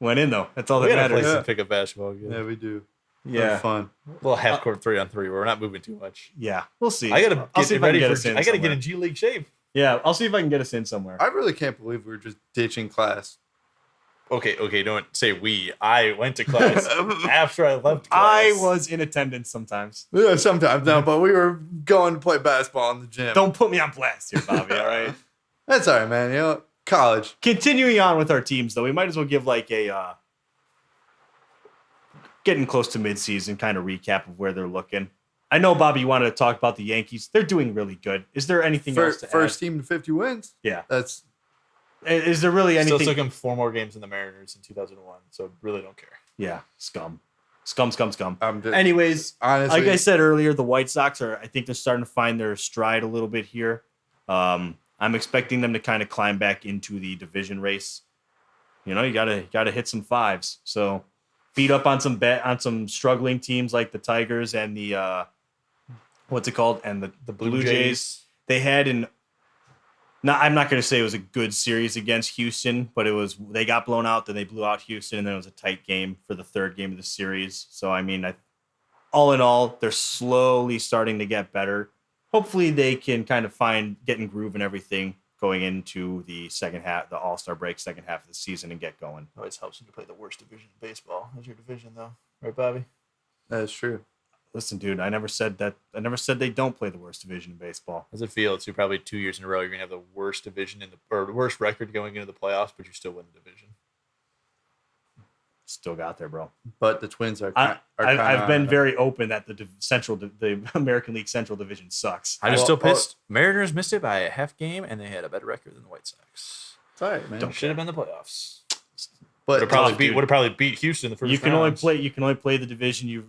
Went in, though. That's all We that gotta play matters. some pickup basketball again. Yeah, we do. Yeah. Fun. A little half court 3-on-3 where we're not moving too much. Yeah. We'll see. I gotta I'll see get if I can ready get for. us in I gotta get somewhere. in G League shape. Yeah, I'll see if I can get us in somewhere. I really can't believe we were just ditching class. Okay, don't say we. I went to class after I left class. I was in attendance sometimes. Yeah, sometimes no, but we were going to play basketball in the gym. Don't put me on blast here, Bobby, all right? That's all right, man. College. Continuing on with our teams, though, we might as well give like a getting close to midseason kind of recap of where they're looking. I know, Bobby, you wanted to talk about the Yankees. They're doing really good. Is there anything else to First add? team to 50 wins. Yeah. That's Is there really Still anything? took him 4 more games than the Mariners in 2001, so really don't care. Yeah, scum. just, Anyways, honestly. like I said earlier, the White Sox I think they're starting to find their stride a little bit here. I'm expecting them to kind of climb back into the division race. You gotta hit some fives. So beat up on some struggling teams like the Tigers and the what's it called? And the Blue Jays. They had I'm not going to say it was a good series against Houston, but they got blown out, then they blew out Houston, and then it was a tight game for the third game of the series. So, I mean, all in all, they're slowly starting to get better. Hopefully they can kind of get in groove and everything going into the second half, the All-Star break, second half of the season and get going. Always helps when you play the worst division in baseball. That's your division, though. Right, Bobby? That's true. Listen, dude, I never said that. I never said they don't play the worst division in baseball. How's it feel? It's probably 2 years in a row you're going to have the worst division or the worst record going into the playoffs, but you still win the division. Still got there, bro. But the Twins are. I've been very open that the American League Central Division sucks. I'm just still pissed. Mariners missed it by a half game, and they had a better record than the White Sox. It's all right, man. Should have been the playoffs. But Would have probably beat Houston the first. You can round. only play the division you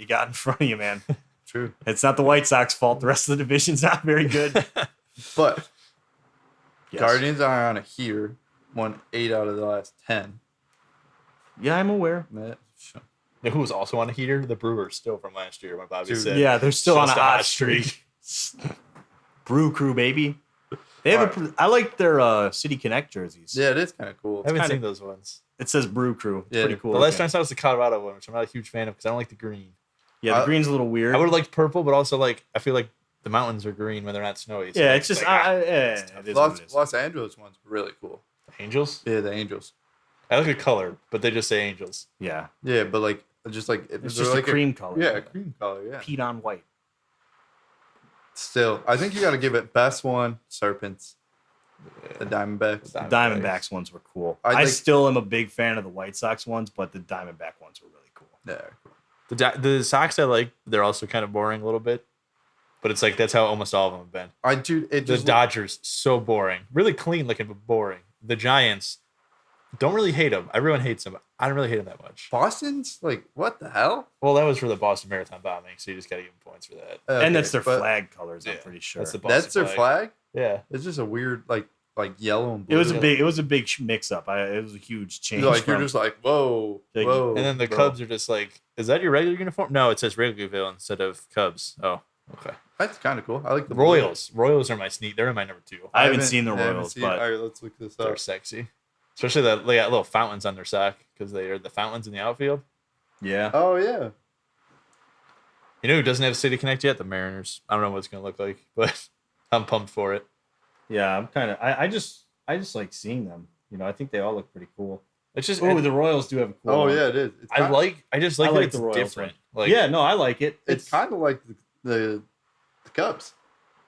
got in front of you, man. True. It's not the White Sox fault. The rest of the division's not very good. But Yes. Guardians are on a heater. Won 8 out of the last 10. Yeah, I'm aware. You know who was also on a heater? The Brewers, still from last year when Bobby said. Yeah, they're still on a Just a hot hot streak. Brew Crew, baby. They have I like their City Connect jerseys. Yeah, it is kind of cool. I haven't kinda- seen those ones. It says Brew Crew. It's Yeah, pretty cool. The last looking. time I saw was the Colorado one, which I'm not a huge fan of because I don't like the green. Yeah, the green's a little weird. I would have liked purple, but also I feel like the mountains are green when they're not snowy. So Yeah, it's just like, it is what it is. Los Angeles one's really cool. Angels. Yeah, the Angels. I like the color, but they just say Angels. Yeah, Yeah, but it's just like a cream color. Yeah, cream color. Yeah. Peat on white. Still, I think you got to give it best one. Serpents. The Diamondbacks. The Diamondbacks ones were cool. I I think- still am a big fan of the White Sox ones, but the Diamondback ones were really cool. Yeah. The Sox I like, they're also kind of boring a little bit, but it's like that's how almost all of them have been. It The just Dodgers so boring, really clean looking, but boring. The Giants don't really hate them. Everyone hates them. I don't really hate them that much. Boston's like what the hell? Well, that was for the Boston Marathon bombing, so you just got to give them points for that. And Okay, that's their but flag colors, I'm Yeah, pretty sure. that's the Boston That's their flag. Yeah, It's just a weird like yellow and blue. It was a big mix up. It was a huge change. You're from- just like whoa, Like- whoa. and then the bro. Cubs are just like, is that your regular uniform? No, it says Wrigleyville instead of Cubs. Oh, Okay. That's kind of cool. I like the Royals. Royals are my sneak. They're in my number 2. I haven't seen the Royals, but all right, let's look this They're up. sexy. Especially that they got little fountains on their sock because they are the fountains in the outfield. yeah. Oh yeah. You know who doesn't have a City Connect yet? The Mariners. I don't know what it's gonna look like, but I'm pumped for it. Yeah, I'm kind of. I just like seeing them. You know, I think they all look pretty cool. It's just Oh, the Royals do have a cool. Oh one. yeah, it is. It's I kinda, just like I that like it's the Royals different. one. Like Yeah, no, I like it. It's kind of like the Cubs,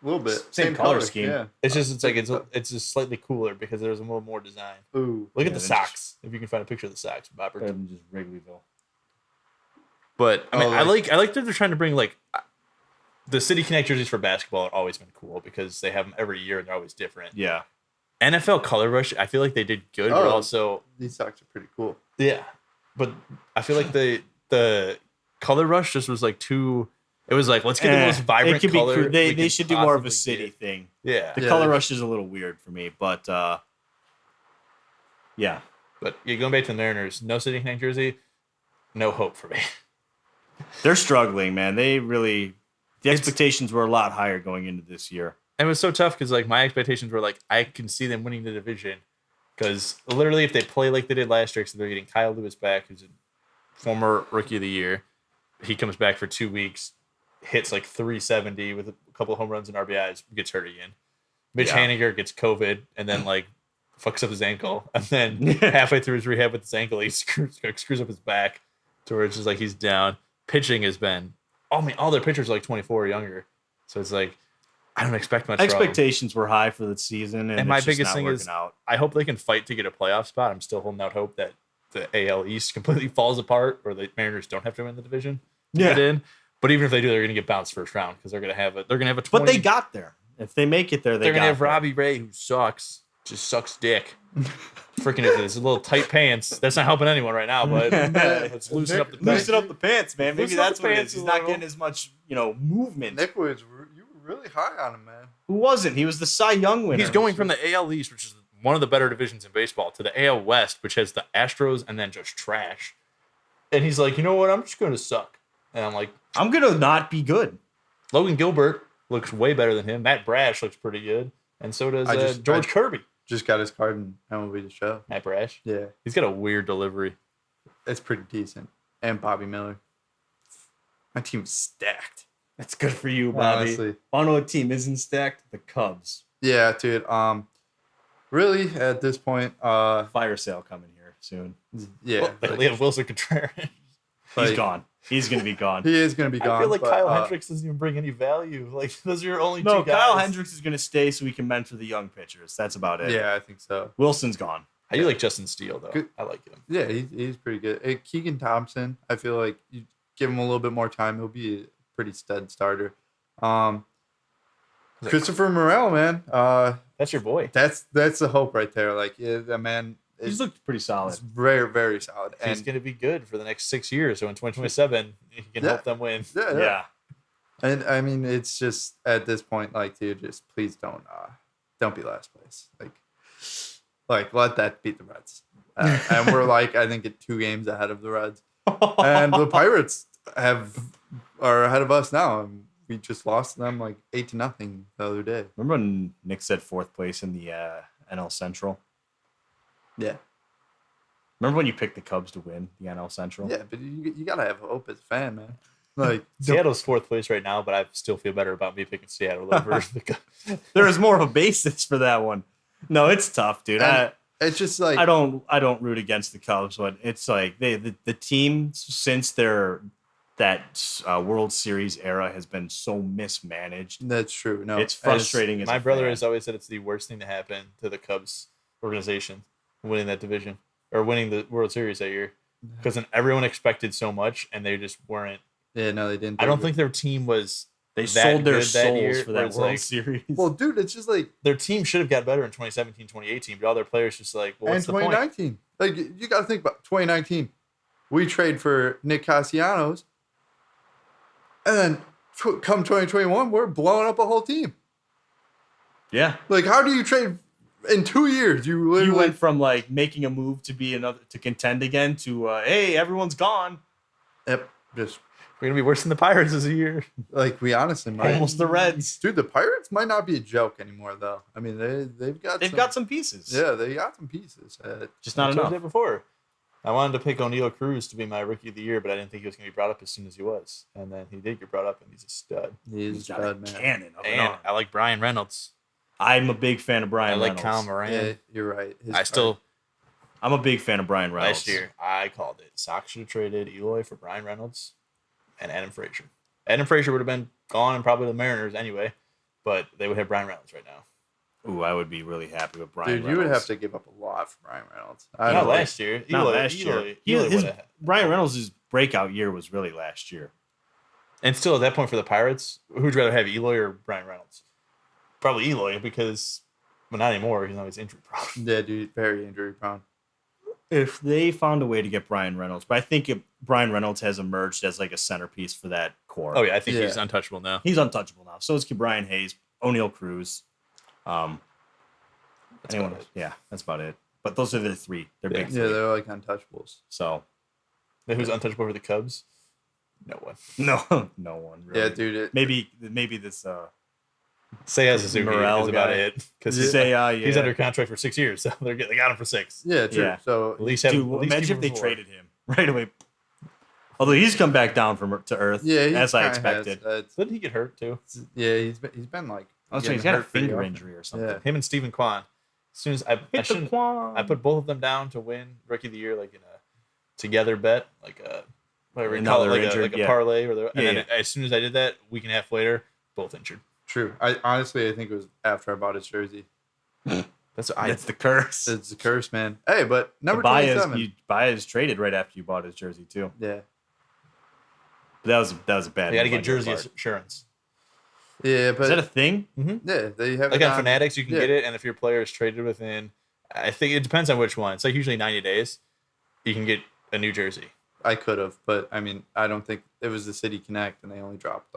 a little bit. Same color scheme. Yeah. it's just slightly cooler because there's a little more design. Ooh. Look Yeah, at the then socks. If you can find a picture of the socks, Robert. better than just Wrigleyville. But I mean, Oh, I like that they're trying to bring like the City Connect jerseys for basketball have always been cool because they have them every year and they're always different. Yeah. NFL Color Rush, I feel like they did good, but Oh. also These socks are pretty cool. yeah. But I feel like the Color Rush just was like too. It was like let's get the most vibrant it could color. Be cool. They we can should do more of a possibly city get. thing. Yeah, The Yeah, color they- rush is a little weird for me, but yeah. but yeah, going back to the Mariners, no City Connect jersey, no hope for me. They're struggling, man. They really the expectations were a lot higher going into this year. And it was so tough because like my expectations were like I can see them winning the division because literally if they play like they did last year, so they're getting Kyle Lewis back, who's a former Rookie of the Year. He comes back for 2 weeks, hits like 370 with a couple of home runs and RBIs, gets hurt again. Mitch Yeah. Haniger gets COVID and then like fucks up his ankle, and then halfway through his rehab with his ankle, he screws up his back to where it's just like he's down. Pitching has been, all their pitchers are like 24 or younger, so it's like I don't expect much. Expectations were high for the season, and my it's just biggest not thing working is out. I hope they can fight to get a playoff spot. I'm still holding out hope that the AL East completely falls apart, or the Mariners don't have to win the division to get in. But even if they do, they're going to get bounced first round because they're going to have a 20. But they got there. If they make it there, they're going to have there. Robbie Ray, who sucks, just sucks dick. Freaking his little tight pants. That's not helping anyone right now, but let's loosen up the pants. Loosen up the pants, man. Maybe Loosen up that's the what it pants is. He's a not little. getting as much, movement. Nick Woods, you were really high on him, man. Who wasn't? He was the Cy Young winner. He's going from the AL East, which is one of the better divisions in baseball, to the AL West, which has the Astros and then just trash. And he's like, you know what? I'm just going to suck. And I'm like, I'm gonna not be good. Logan Gilbert looks way better than him. Matt Brash looks pretty good. And so does George Kirby. Just got his card in MLB The Show. Matt Brash. Yeah, He's got a weird delivery. it's pretty decent. And Bobby Miller. My team's stacked. That's good for you, Bobby. Honestly. I know what team isn't stacked? The Cubs. Yeah, dude. Really, at this point, Fire sale coming here soon. yeah, Well, they have Wilson Contreras. He's like, gone. He's gonna be gone. He is gonna be gone. I feel like but, Kyle Hendricks doesn't even bring any value. Like, those are your only No, two guys. Kyle Hendricks is gonna stay so we can mentor the young pitchers. That's about it. Yeah, I think so. Wilson's gone. How do you like Justin Steele, though? Good. I like him. Yeah, he's pretty good. Hey, Keegan Thompson, I feel like you give him a little bit more time, he'll be a pretty stud starter. Christopher Morel, man, That's your boy. that's the hope right there. Like, yeah, that man He's is looked pretty solid. very, very solid. He's And going to be good for the next 6 years. So in 2027, he can Yeah. help them win. yeah, Yeah. And I mean, it's just at this point, like, dude, just please don't be last place. Like let that beat the Reds. And we're like, I think, at 2 games ahead of the Reds. And the Pirates are ahead of us now. And we just lost them like 8-0 the other day. Remember when Nick said 4th place in the NL Central? Yeah, Remember when you picked the Cubs to win the NL Central? yeah, but you gotta have hope as a fan, man. Like, Seattle's 4th place right now, but I still feel better about me picking Seattle over the Cubs. There is more of a basis for that one. No, it's tough, dude. And it's just like I don't root against the Cubs, but it's like the team since that World Series era has been so mismanaged. that's true. No, It's frustrating. As My a brother fan. has always said it's the worst thing to happen to the Cubs organization, winning that division or winning the World Series that year. Because then everyone expected so much, and they just weren't. Yeah, no, they didn't. I don't think their team was. They that sold their good that year, souls for where that it's World like- Series. Well, dude, it's just like Their team should have got better in 2017, 2018, but all their players just like, well, what's and the point? 2019. Like, you got to think about 2019. We trade for Nick Castellanos, and then come 2021, we're blowing up a whole team. yeah. Like, how do you trade in 2 years? You literally You went from like making a move to contend again to hey, everyone's gone. Yep, just We're gonna be worse than the Pirates this year. Like, we honestly might. Almost the Reds. Dude, the Pirates might not be a joke anymore, though. I mean, they've got some pieces. Yeah, they got some pieces. Just not I told enough. you that before. I wanted to pick O'Neal Cruz to be my rookie of the year, but I didn't think he was going to be brought up as soon as he was. And then he did get brought up, and he's a stud. He's got bad, a man. cannon of an And arm. I like Brian Reynolds. I'm a big fan of Brian I like Reynolds. Kyle Moran. Yeah, you're right. I'm a big fan of Brian Reynolds. Last year, I called it. Sox should have traded Eloy for Brian Reynolds and Adam Frazier. Adam Frazier would have been gone and probably the Mariners anyway, but they would have Brian Reynolds right now. Ooh, I would be really happy with Brian Dude, Reynolds. you would have to give up a lot for Brian Reynolds. Not last year. Not Eloy, last year. Eloy His would've- Brian Reynolds' breakout year was really last year. And still at that point for the Pirates, who'd rather have Eloy or Brian Reynolds? Probably Eloy because, well, not anymore. He's always injury prone. Yeah, dude, very injury prone. If they found a way to get Brian Reynolds, but I think if Brian Reynolds has emerged as like a centerpiece for that core. Oh yeah, I think Yeah. he's untouchable now. He's untouchable now. So is Brian Hayes, O'Neal Cruz. That's Anyone? about it. Yeah, that's about it. But those are the three. They're Yeah. big Yeah, three. they're like untouchables. So Then who's untouchable for the Cubs? No one. no one. Really. Yeah, dude. Maybe this Seiya Suzuki Morel is about guy. it because yeah. he's under contract for 6 years, so they got him for 6. Yeah, true. Yeah. So At least have. Dude, at least imagine keep if they him for 4. traded him right away. Although he's come back down to earth, yeah, he as I kinda expected. has. Didn't he get hurt too? Yeah, he's been like. I was saying he's getting got a hurt pretty finger often. injury or something. Yeah. Him and Stephen Kwan. As soon as I put both of them down to win Rookie of the Year, like in a together bet, like a whatever you call it, Another like injured, a yeah. parlay, or and Yeah, then as soon as I did that, week and a half later, both injured. True. I honestly, I think it was after I bought his jersey. That's what That's the curse. It's a curse, man. Hey, but number Baez, 27. Baez traded right after you bought his jersey too. Yeah. But that was a bad. You got to move get on your jersey part. insurance. Yeah, but Is that a thing? yeah, they have Like it on Fanatics, you can yeah. get it, and if your player is traded within, I think it depends on which one. It's like usually 90 days, you can get a new jersey. I could have, but I mean, I don't think it was the City Connect, and they only dropped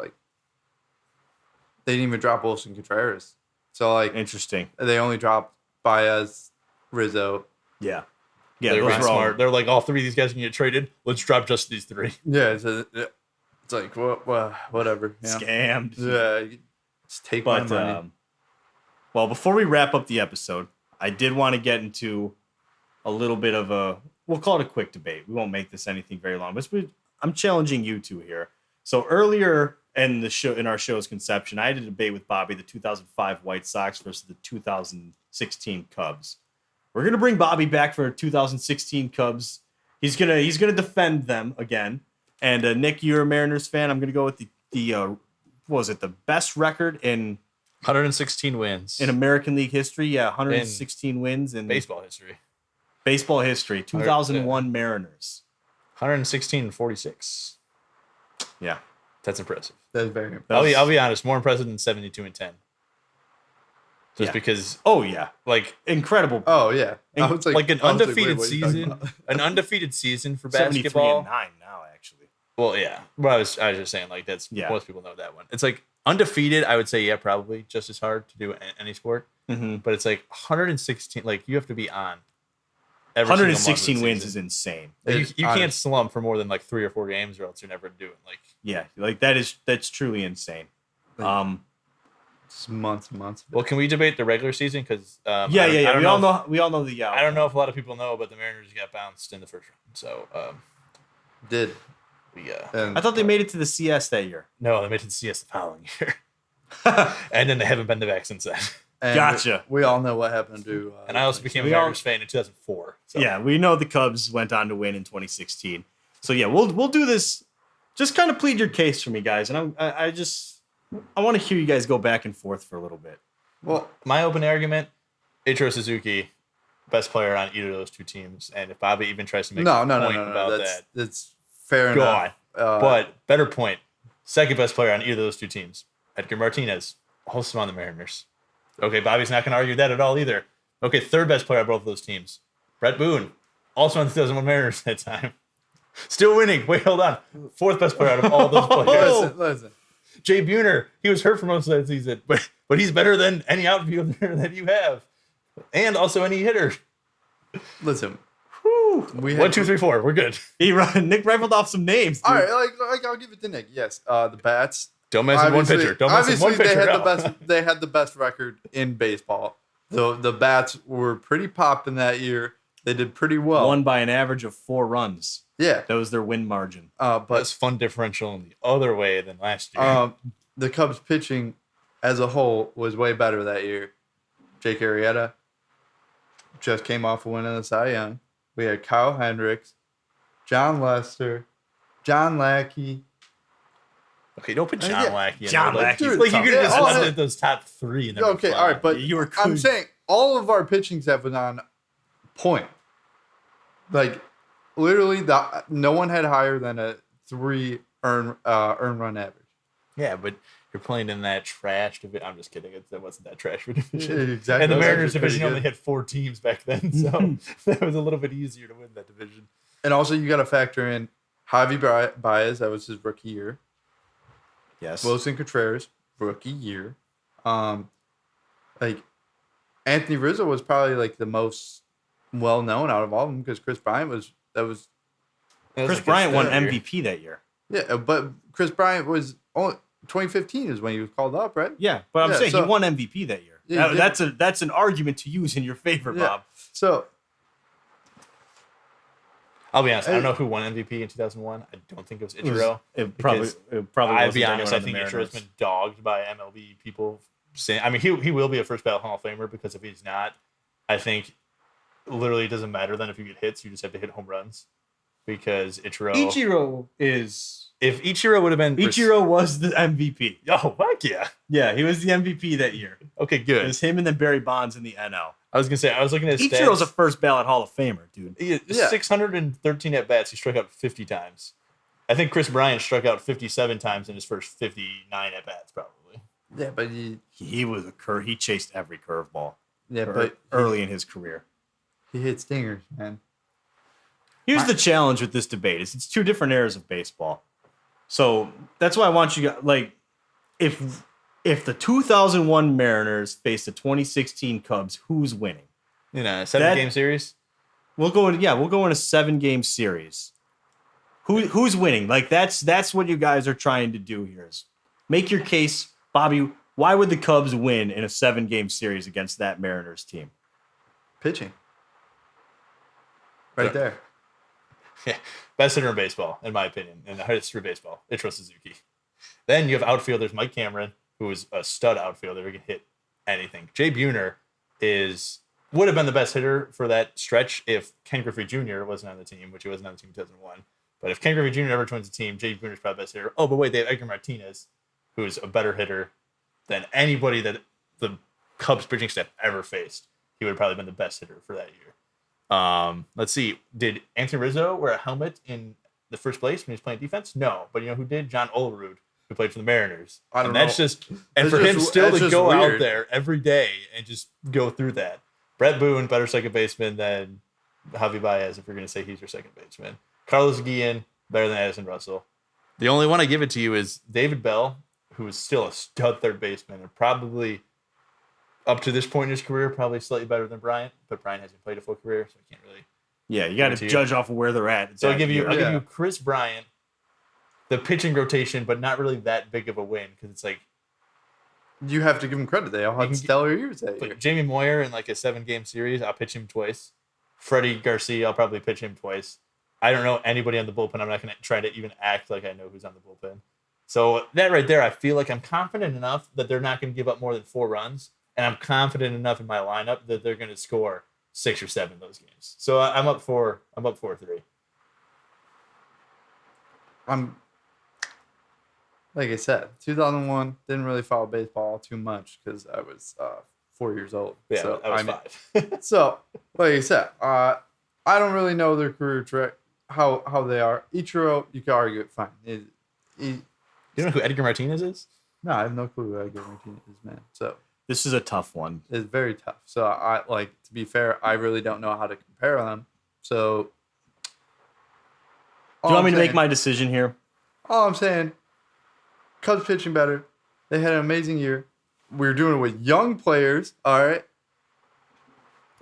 they didn't even drop Wilson Contreras. So like, Interesting. they only dropped Baez, Rizzo. Yeah. Yeah, They're those really were all smart. They're like, all 3 of these guys can get traded. Let's drop just these 3. Yeah, it's like whatever. Yeah, scammed. yeah. Just take But my money. well, before we wrap up the episode, I did want to get into a little bit of a, we'll call it a quick debate. We won't make this anything very long, but I'm challenging you two here. So earlier in our show's conception, I had a debate with Bobby the 2005 White Sox versus the 2016 Cubs. We're gonna bring Bobby back for 2016 Cubs. He's gonna defend them again. And Nick, you're a Mariners fan. I'm gonna go with the what was it, the best record in 116 wins in American League history? Yeah, 116 wins in baseball history. Baseball history. 2001 Mariners. 116 and 46. Yeah, That's impressive. That's very I'll be honest, more impressive than 72 and 10. Just Yeah. because, Oh yeah, like incredible. Oh yeah, I was an I was wait, undefeated what are you talking season, about? an undefeated season for 73 basketball. and 9 now actually. Well, yeah. Well, I was just saying, like, that's Yeah. most people know that one. It's like undefeated. I would say, yeah, probably just as hard to do any sport. Mm-hmm. But it's like 116. Like you have to be on. Every single month of the 116 wins is season. insane. Like, It's you can't honest. slump for more than like 3 or 4 games, or else you're never doing like. Yeah, like that's truly insane. It's months and months. Well, can we debate the regular season? Because Yeah. I don't know. We all know the. I don't know if a lot of people know, but the Mariners got bounced in the first round. So Did we and I thought they made it to the CS that year. no, they made it to the CS the following year, and then they haven't been back since then. and Gotcha. We all know what happened to. And I also became a We all- Mariners fan in 2004. So. Yeah, we know the Cubs went on to win in 2016. So yeah, we'll do this. Just kind of plead your case for me, guys, and I want to hear you guys go back and forth for a little bit. Well, My open argument: Ichiro Suzuki, best player on either of those two teams. And if Bobby even tries to make no, a no, no, point no, about no. that, That's fair go enough. on. But better point: second best player on either of those two teams, Edgar Martinez, also on the Mariners. Okay, Bobby's not going to argue that at all either. Okay, third best player on both of those teams, Brett Boone, also on the 2001 Mariners at that time. Still winning. Wait, hold on. Fourth best player out of all those players. Listen. Jay Buhner, he was hurt for most of that season, but he's better than any outfielder that you have, and also any hitter. Listen, Whew. We 1, 2, 3, 4. We're good. Nick rifled off some names, dude. All right, like I'll give it to Nick. Yes, the Bats. Don't mess with one pitcher. Don't mess with one pitcher. They had no. the best. They had the best record in baseball. The Bats were pretty popping that year. They did pretty well. Won by an average of 4 runs. Yeah, That was their win margin. But it's fun differential in the other way than last year. the Cubs pitching as a whole was way better that year. Jake Arrieta just came off a win in the Cy Young. We had Kyle Hendricks, John Lester, John Lackey. Okay, don't put John yeah. Lackey in John there. Lackey's Like, you tough. could have just Yeah, listed those top 3. And Okay, all right, but You were I'm good. saying all of our pitching staff was on point. Like literally, no one had higher than a 3 earn run average. Yeah, but you're playing in that trash division. I'm just kidding. That wasn't that trash of a division. Exactly. And the That was Mariners actually pretty division only good. had 4 teams back then, so that was a little bit easier to win that division. And also, you got to factor in Javi Baez. That was his rookie year. Yes. Wilson Contreras, rookie year. Like Anthony Rizzo was probably like the most well known out of all of them because Chris Bryant was. Chris Bryant won MVP. MVP that year. Yeah, but Chris Bryant was only 2015 is when he was called up, right? Yeah, but I'm Yeah, saying so- he won MVP that year. Yeah, he That's an argument to use in your favor, Yeah. Bob. So I'll be honest. I don't know who won MVP in 2001. I don't think it was Ichiro. It probably I'll wasn't be honest. anyone I on the think Ichiro's Mariners. been dogged by MLB people. Saying, I mean, he will be a first ballot Hall of Famer because if he's not, I think literally it doesn't matter then if you get hits. You just have to hit home runs because Ichiro is. If Ichiro would have been Ichiro was the MVP. oh fuck yeah. Yeah, he was the MVP that year. Okay, It good. was him and then Barry Bonds in the NL. I was gonna say I was looking at his Ichiro's a stats. first ballot Hall of Famer, dude. Yeah. 613 at bats. He struck out 50 times. I think Chris Bryant struck out 57 times in his first 59 at bats, probably. yeah, but He was he chased every curveball but early in his career. he hit stingers, man. Here's the challenge with this debate: it's 2 different eras of baseball. So that's why I want you guys, like, if the 2001 Mariners face the 2016 Cubs, who's winning? In a 7-game series. We'll go in a 7-game series. Who's winning? Like that's what you guys are trying to do here is make your case, Bobby. Why would the Cubs win in a 7-game series against that Mariners team? Pitching. Right Yeah. there. Yeah, best hitter in baseball, in my opinion, in the history of baseball. Ichiro Suzuki. Then you have outfielders Mike Cameron, who is a stud outfielder who can hit anything. Jay Buhner would have been the best hitter for that stretch if Ken Griffey Jr. wasn't on the team, which he wasn't on the team in 2001. But if Ken Griffey Jr. ever joins the team, Jay Buhner's probably the best hitter. Oh, but wait, they have Edgar Martinez, who's a better hitter than anybody that the Cubs pitching staff ever faced. He would have probably been the best hitter for that year. Let's see. Did Anthony Rizzo wear a helmet in the first place when he was playing defense? No. But you know who did? John Olerud, who played for the Mariners. I don't and that's know. just and That's for him just- still that's to just go out weird. there every day and just go through that. Brett Boone, better second baseman than Javi Baez, if you're gonna say he's your second baseman. Carlos Guillen, better than Addison Russell. The only one I give it to you is David Bell, who is still a stud third baseman and probably up to this point in his career, probably slightly better than Bryant, but Bryant hasn't played a full career, so I can't really. Yeah, you got To to you. judge off of where they're at. So I'll give you Yeah. Chris Bryant, the pitching rotation, but not really that big of a win because it's like You have to give him credit. They all You had can stellar years that year. like Jamie Moyer in like a 7-game series. I'll pitch him twice. Freddie Garcia, I'll probably pitch him twice. I don't know anybody on the bullpen. I'm not going to try to even act like I know who's on the bullpen. So that right there, I feel like I'm confident enough that they're not going to give up more than 4 runs, and I'm confident enough in my lineup that they're going to score 6 or 7 those games. So I'm up 4-3. I'm like I said, 2001 didn't really follow baseball too much because I was 4 years old. Yeah, so I was mean, 5. So, like I said, I don't really know their career track, how they are. Ichiro, you can argue it fine. You know who Edgar Martinez is? No, I have no clue who Edgar Martinez is, man. So This is a tough one. it's very tough. So to be fair, I really don't know how to compare them. So Do you want me to make my decision here? all I'm saying, Cubs pitching better. They had an amazing year. We were doing it with young players. All right.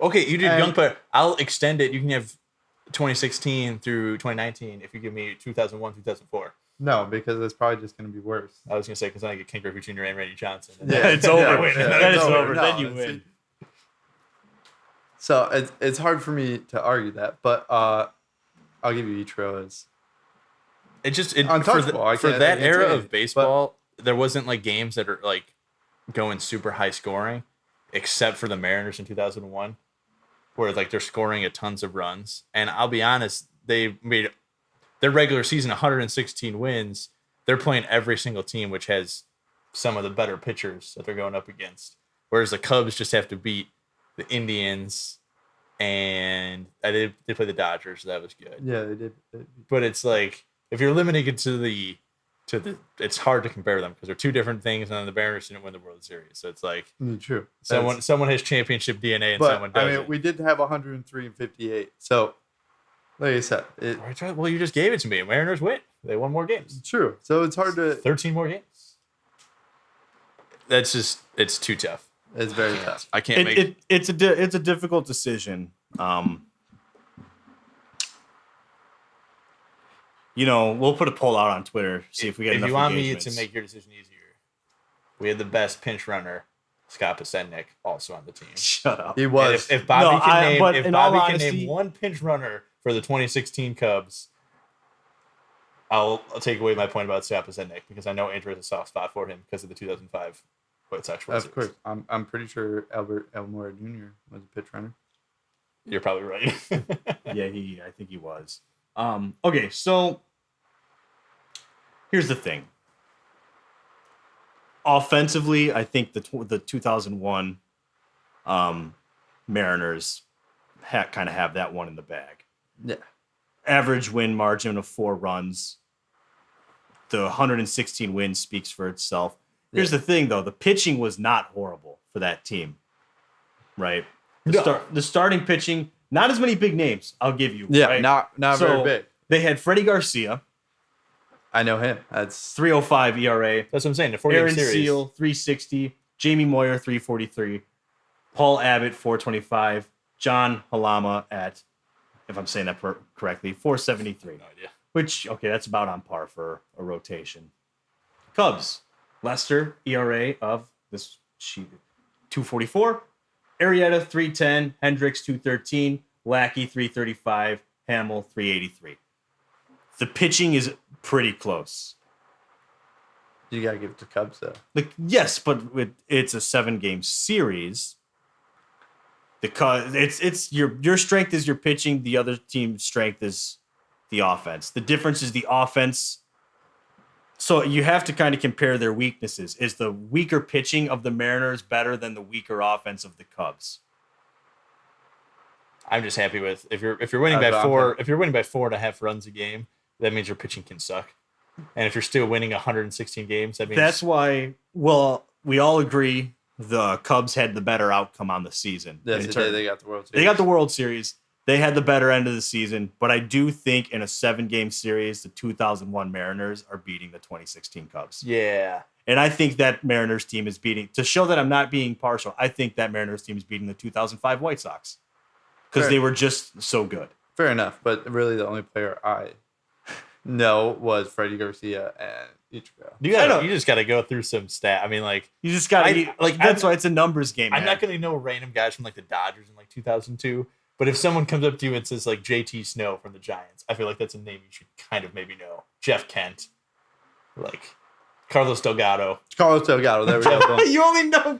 Okay, you did And- young player. I'll extend it. You can have 2016 through 2019 if you give me 2001, 2004. No, because it's probably just going to be worse. I was going to say, because then I get Ken Griffey Jr. and Randy Johnson. Yeah, it's over. Then it's over. No, Then you win. So it's hard for me to argue that, but I'll give you Ichiro as untouchable. For that era of baseball, there wasn't like games that are like going super high scoring, except for the Mariners in 2001, where like they're scoring a tons of runs. And I'll be honest, they made their regular season 116 wins. They're playing every single team, which has some of the better pitchers that they're going up against. Whereas the Cubs just have to beat the Indians, and they play the Dodgers. So that was good. Yeah, they did. But it's like if you're limiting it to the, it's hard to compare them because they're two different things, and then the Mariners didn't win the World Series. So it's like true. Someone has championship DNA, and someone doesn't. I mean, we did have 103 and 58. So, like I said, well, you just gave it to me. Mariners win. They won more games. True. So it's hard to 13 more games. It's too tough. It's very tough. I can't make it. It's a difficult decision. We'll put a poll out on Twitter, see if we get enough engagements. If you want me to make your decision easier, we had the best pinch runner, Scott Pasednik, also on the team. Shut up. He was. If Bobby can name one pinch runner for the 2016 Cubs, I'll take away my point about Scott Pasednik because I know Andrew has a soft spot for him because of the 2005 White Sox World Series. Of course. I'm pretty sure Albert Elmore Jr. was a pitch runner. You're probably right. Yeah, I think he was. Okay, so here's the thing. Offensively, I think the 2001 Mariners kind of have that one in the bag. Yeah. Average win margin of 4 runs. The 116 wins speaks for itself. Here's the thing, though. The pitching was not horrible for that team, right? The starting pitching, not as many big names, I'll give you. Yeah, right? not very big. They had Freddie Garcia. I know him. That's 3.05 ERA. That's what I'm saying. The 4-game Aaron series. Seal, 360. Jamie Moyer, 343. Paul Abbott, 425. John Halama at, if I'm saying that correctly, 473. No idea. Which, okay, that's about on par for a rotation. Cubs. Lester, ERA of this sheet, 244. Arrieta, 310. Hendricks, 213. Lackey, 335. Hamill, 383. The pitching is pretty close. You gotta give it to Cubs though. Yes, but it's a 7-game series. Because it's your strength is your pitching. The other team's strength is the offense. The difference is the offense. So you have to kind of compare their weaknesses. Is the weaker pitching of the Mariners better than the weaker offense of the Cubs? I'm just happy with if you're winning by 4 if you're winning by 4.5 runs a game, that means your pitching can suck. And if you're still winning 116 games, that means that's why. Well, we all agree the Cubs had the better outcome on the season. Yes, they got the World Series. They got the World Series. They had the better end of the season, but I do think in a 7-game series, the 2001 Mariners are beating the 2016 Cubs. Yeah. And I think that Mariners team is beating, to show that I'm not being partial, I think that Mariners team is beating the 2005 White Sox because they were just so good. Fair enough, but really the only player I know was Freddie Garcia and Ichiro. You just got to go through some stat. I mean, like you just got to that's why it's a numbers game. I'm not going to know random guys from like the Dodgers in like 2002. But if someone comes up to you and says like JT Snow from the Giants, I feel like that's a name you should kind of maybe know. Jeff Kent, like Carlos Delgado. There we go. You only know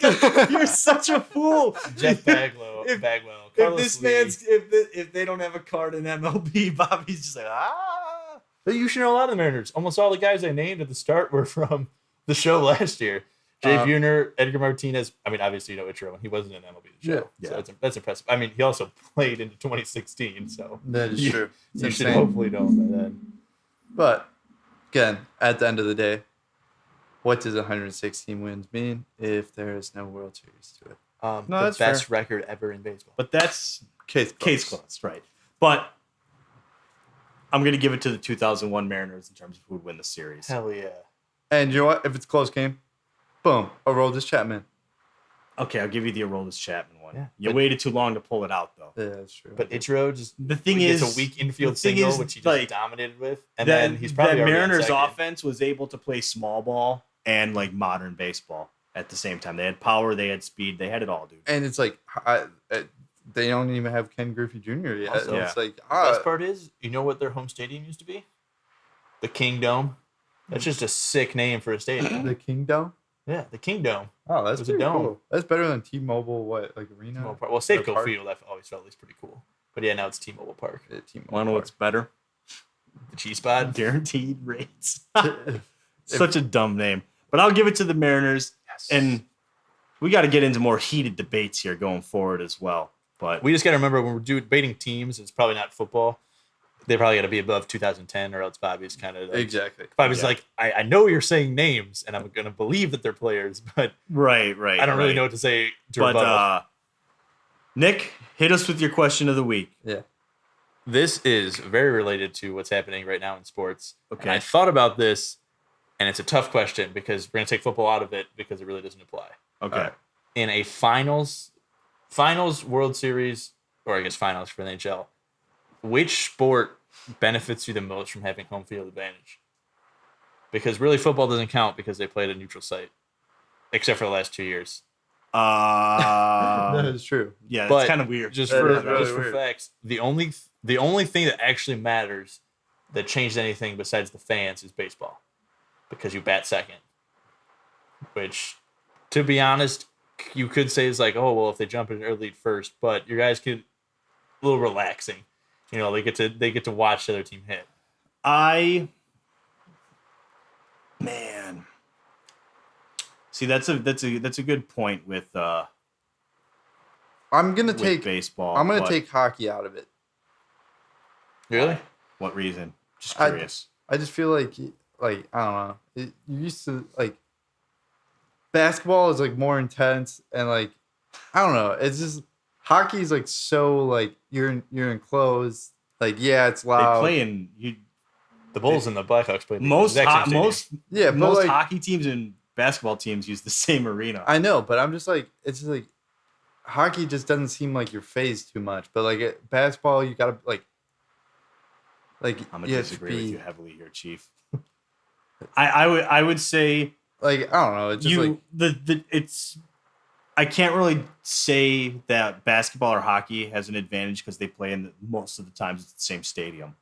you're such a fool. Jeff Bagwell. If they don't have a card in MLB, Bobby's just like But you should know a lot of the Mariners. Almost all the guys I named at the start were from the show last year. Jay Buhner, Edgar Martinez. I mean, obviously, you know Ichiro. He wasn't in MLB The Show. Yeah. So that's impressive. I mean, he also played into 2016. So that is true. You should hopefully know him by then. But, again, at the end of the day, what does 116 wins mean if there is no World Series to it? The best record ever in baseball. But that's case closed, right? But I'm going to give it to the 2001 Mariners in terms of who would win the series. Hell yeah. And you know what? If it's a close game, boom, Aroldis Chapman. Okay, I'll give you the Aroldis Chapman one. Yeah, You but- waited too long to pull it out, though. Yeah, that's true. But Ichiro just The thing gets is, a weak the infield thing single, is, which he just like, dominated with, and that, then he's probably that already on Mariners second. offense was able to play small ball and like modern baseball at the same time. They had power, they had speed, they had it all, dude. and it's like they don't even have Ken Griffey Jr. yet. Also, It's like The best part is, you know what their home stadium used to be? The King Dome. That's just a sick name for a stadium. the Kingdom. Yeah, the King Dome. Oh, that's It was a pretty dome. cool. That's better than T-Mobile. What arena? Well, Safeco Park? Field, I've always felt is pretty cool. But yeah, now it's T-Mobile Park. Yeah, T-Mobile Want to know what's better? The cheese spot. Guaranteed rates. Park. Such a dumb name. But I'll give it to the Mariners. Yes. And we got to get into more heated debates here going forward as well. But We just got to remember when we're debating teams, it's probably not football. They probably got to be above 2010, or else Bobby's kind of like, Exactly. Bobby's Yeah. like, I know you're saying names, and I'm going to believe that they're players, but right. I don't really know what to say to But rebuttal. Nick, hit us with your question of the week. Yeah. This is very related to what's happening right now in sports. Okay. And I thought about this, and it's a tough question because we're going to take football out of it because it really doesn't apply. Okay. All right. In a finals World Series, or I guess finals for the NHL, which sport benefits you the most from having home field advantage? Because really, football doesn't count because they play at a neutral site, except for the last 2 years. That is true. Yeah, But it's kind of weird. Just That for is really just for weird. facts, the only thing that actually matters that changed anything besides the fans is baseball, because you bat second. Which, to be honest, you could say is like, oh well, if they jump in early lead first, but your guys could a little relaxing. You know, they get to watch the other team hit. Man. See, that's a good point with I'm gonna take baseball. I'm gonna but take hockey out of it. Really? what reason? Just I- curious. I just feel like I don't know. You used to like basketball is like more intense and like I don't know. It's just hockey is like so like you're enclosed. Like yeah, it's They loud. play in The Bulls and the Blackhawks played in the most exact same ho- stadium. most Yeah, but most like hockey teams and basketball teams use the same arena. I know, but I'm just like it's just like hockey just doesn't seem like you're phased too much. But like basketball, you gotta like I'm gonna you have to disagree with be- you heavily here, Chief. I would say like I don't know. It's just like it's I can't really say that basketball or hockey has an advantage because they play in most of the times it's the same stadium,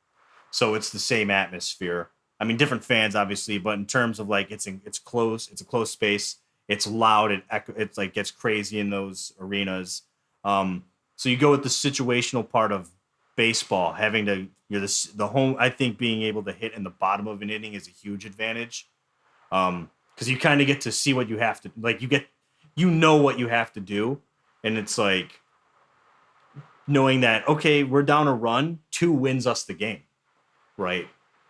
so it's the same atmosphere. I mean, different fans obviously, but in terms of like it's close, it's a close space, it's loud, it's like gets crazy in those arenas. So you go with the situational part of baseball, having to the home. I think being able to hit in the bottom of an inning is a huge advantage, because you kind of get to see what you have to like. You know what you have to do, and it's like knowing that okay, we're down a run, 2 wins us the game, right?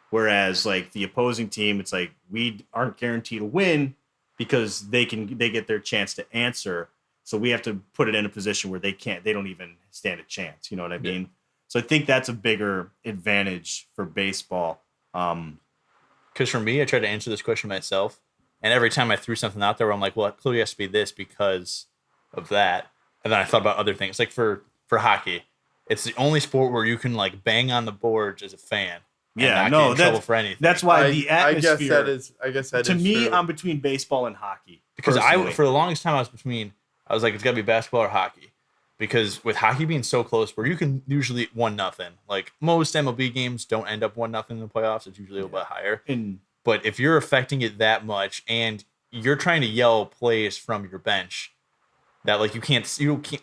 Whereas like the opposing team, it's like we aren't guaranteed to win because they get their chance to answer. So we have to put it in a position where they don't even stand a chance. You know what I mean? So I think that's a bigger advantage for baseball. Because for me, I tried to answer this question myself, and every time I threw something out there, where I'm like, well, it clearly has to be this because of that, and then I thought about other things. Like for hockey, it's the only sport where you can like bang on the boards as a fan. And Yeah, not no, get in trouble that's- for anything. That's why the atmosphere. I guess that to is me, true. I'm between baseball and hockey. Because personally. for the longest time, I was like, it's got to be basketball or hockey. Because with hockey being so close, where you can usually 1-0, like most MLB games don't end up 1-0 in the playoffs. It's usually a little bit higher. And But if you're affecting it that much and you're trying to yell plays from your bench, that like you can't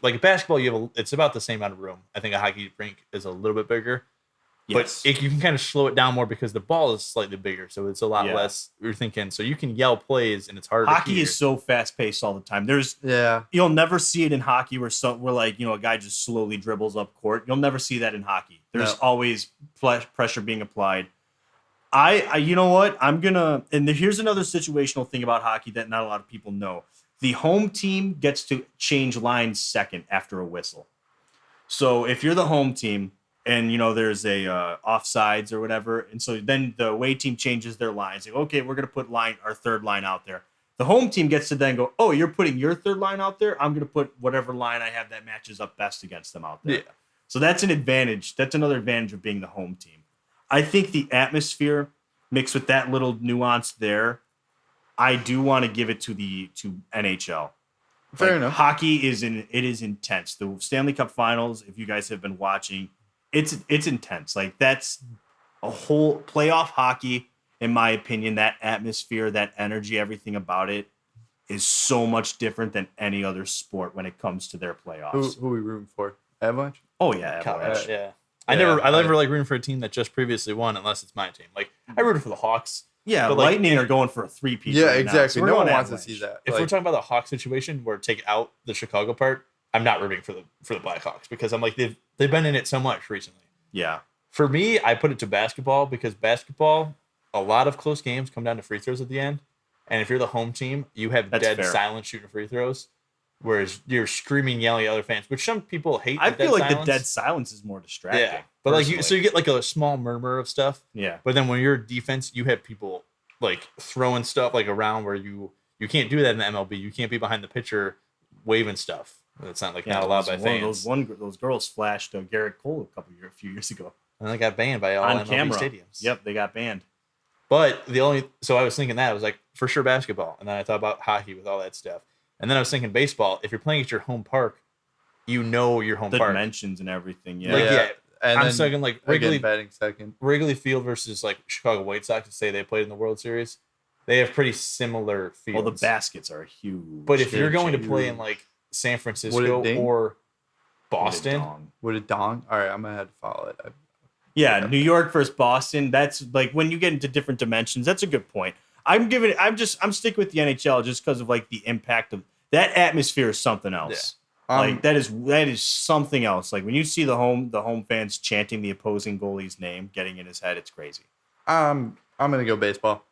like basketball, it's about the same amount of room. I think a hockey rink is a little bit bigger. yes. But you can kind of slow it down more because the ball is slightly bigger, so it's a lot Yeah. less. You're thinking, so you can yell plays, and it's harder. hockey to hear. is so fast paced all the time. Yeah. You'll never see it in hockey where like a guy just slowly dribbles up court. You'll never see that in hockey. There's No. always pressure being applied. I you know what? Here's another situational thing about hockey that not a lot of people know. The home team gets to change lines second after a whistle. So if you're the home team and there's a offsides or whatever, and so then the away team changes their lines. Like, okay, we're gonna put our third line out there. The home team gets to then go, oh, you're putting your third line out there. I'm going to put whatever line I have that matches up best against them out there. Yeah. So that's an advantage. That's another advantage of being the home team. I think the atmosphere mixed with that little nuance there, I do want to give it to NHL. Fair enough. Hockey is intense. The Stanley Cup Finals, if you guys have been watching, it's intense. Like that's a whole playoff hockey, in my opinion. That atmosphere, that energy, everything about it is so much different than any other sport when it comes to their playoffs. Who are we rooting for? Avalanche? Oh yeah, Avalanche. Yeah. I never like rooting for a team that just previously won unless it's my team. Like I rooted for the Hawks. Yeah, but, like, Lightning are going for a three-peat. Yeah, right exactly. Now, so no we're one going wants to Avalanche. see that. If Like, we're talking about the Hawks situation where take out the Chicago part, I'm not rooting for the Blackhawks because I'm like they've been in it so much recently. Yeah. For me, I put it to basketball because basketball, a lot of close games come down to free throws at the end. And if you're the home team, you have That's dead fair. silence shooting free throws. Whereas you're screaming, yelling at other fans, which some people hate. I the feel dead like silence. the dead silence is more distracting. Yeah. But like personally. so you get like a small murmur of stuff. Yeah. But then when you're defense, you have people like throwing stuff like around where you can't do that in the MLB. You can't be behind the pitcher waving stuff. It's not like not allowed by fans. Those girls flashed Garrett Cole a few years ago And they got banned by all on MLB camera. stadiums. Yep, they got banned. But so I was thinking that I was like for sure basketball, and then I thought about hockey with all that stuff, and then I was thinking baseball. If you're playing at your home park, you know your home The park. dimensions and everything. Yeah. Like, yeah, And I'm then, thinking like again, batting second. Wrigley Field versus like Chicago White Sox to say they played in the World Series. They have pretty similar fields. Well, the baskets are huge. But if you're going to Huge. play in like San Would Francisco it ding? or What a Boston, dong. Would it dong? All right, I'm gonna have to follow it. Yeah, New York versus Boston. That's like when you get into different dimensions. That's a good point. I'm sticking with the NHL just because of like the impact of that atmosphere is something else. Like that is something else. Like when you see the home fans chanting the opposing goalie's name, getting in his head, it's crazy. I'm gonna go baseball.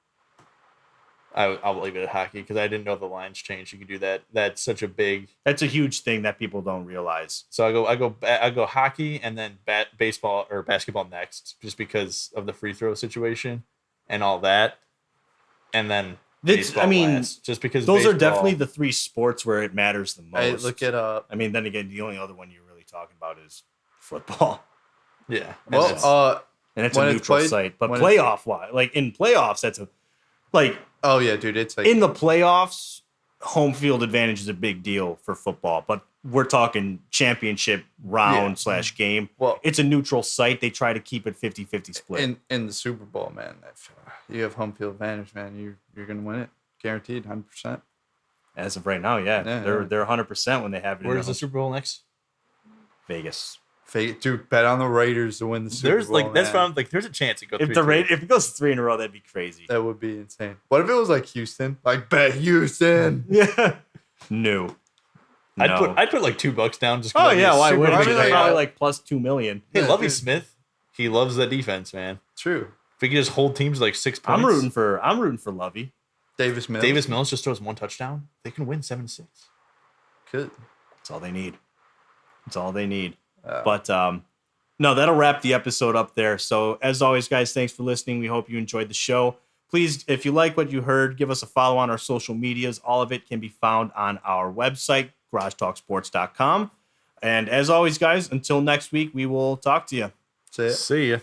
I'll leave it at hockey because I didn't know the lines changed. You can do that. That's such a big. That's a huge thing that people don't realize. So I go hockey and then baseball or basketball next, just because of the free throw situation and all that, and then baseball last, just because those are baseball- definitely the three sports where it matters the most. Hey, look it up. I mean, then again, the only other one you're really talking about is football, yeah. Well, and it's when a it's neutral played- site. But when playoff wise, like in playoffs, that's a like. oh yeah, dude, it's like In the playoffs, home field advantage is a big deal for football, but we're talking championship round / game. Well- it's a neutral site. They try to keep it 50-50 split. in the Super Bowl, man. If you have home field advantage, man. You're gonna win it, guaranteed, 100%. As of right now, yeah. Yeah. They're 100% when they have it Where's in the Super Bowl next? Vegas. Dude, bet on the Raiders to win the Super There's Bowl. like that's man. from like there's a chance it goes. If it goes 3 in a row, that'd be crazy. That would be insane. What if it was like Houston? Like bet Houston. Yeah. No. I'd put like $2 down just. 'cause Oh that'd be yeah, a why super would I big mean, it? thing. Probably like plus 2 million. Hey, Yeah, Lovie dude. Smith, he loves that defense, man. True. If he could just hold teams to like 6 points, I'm rooting for Lovey. Davis Mills. Davis Mills just throws 1 touchdown. They can win 7-6. Could. That's all they need. That's all they need. Uh, But no, that'll wrap the episode up there. So as always, guys, thanks for listening. We hope you enjoyed the show. Please, if you like what you heard, give us a follow on our social medias. All of it can be found on our website, garagetalksports.com. And as always, guys, until next week, we will talk to you. say it. See ya.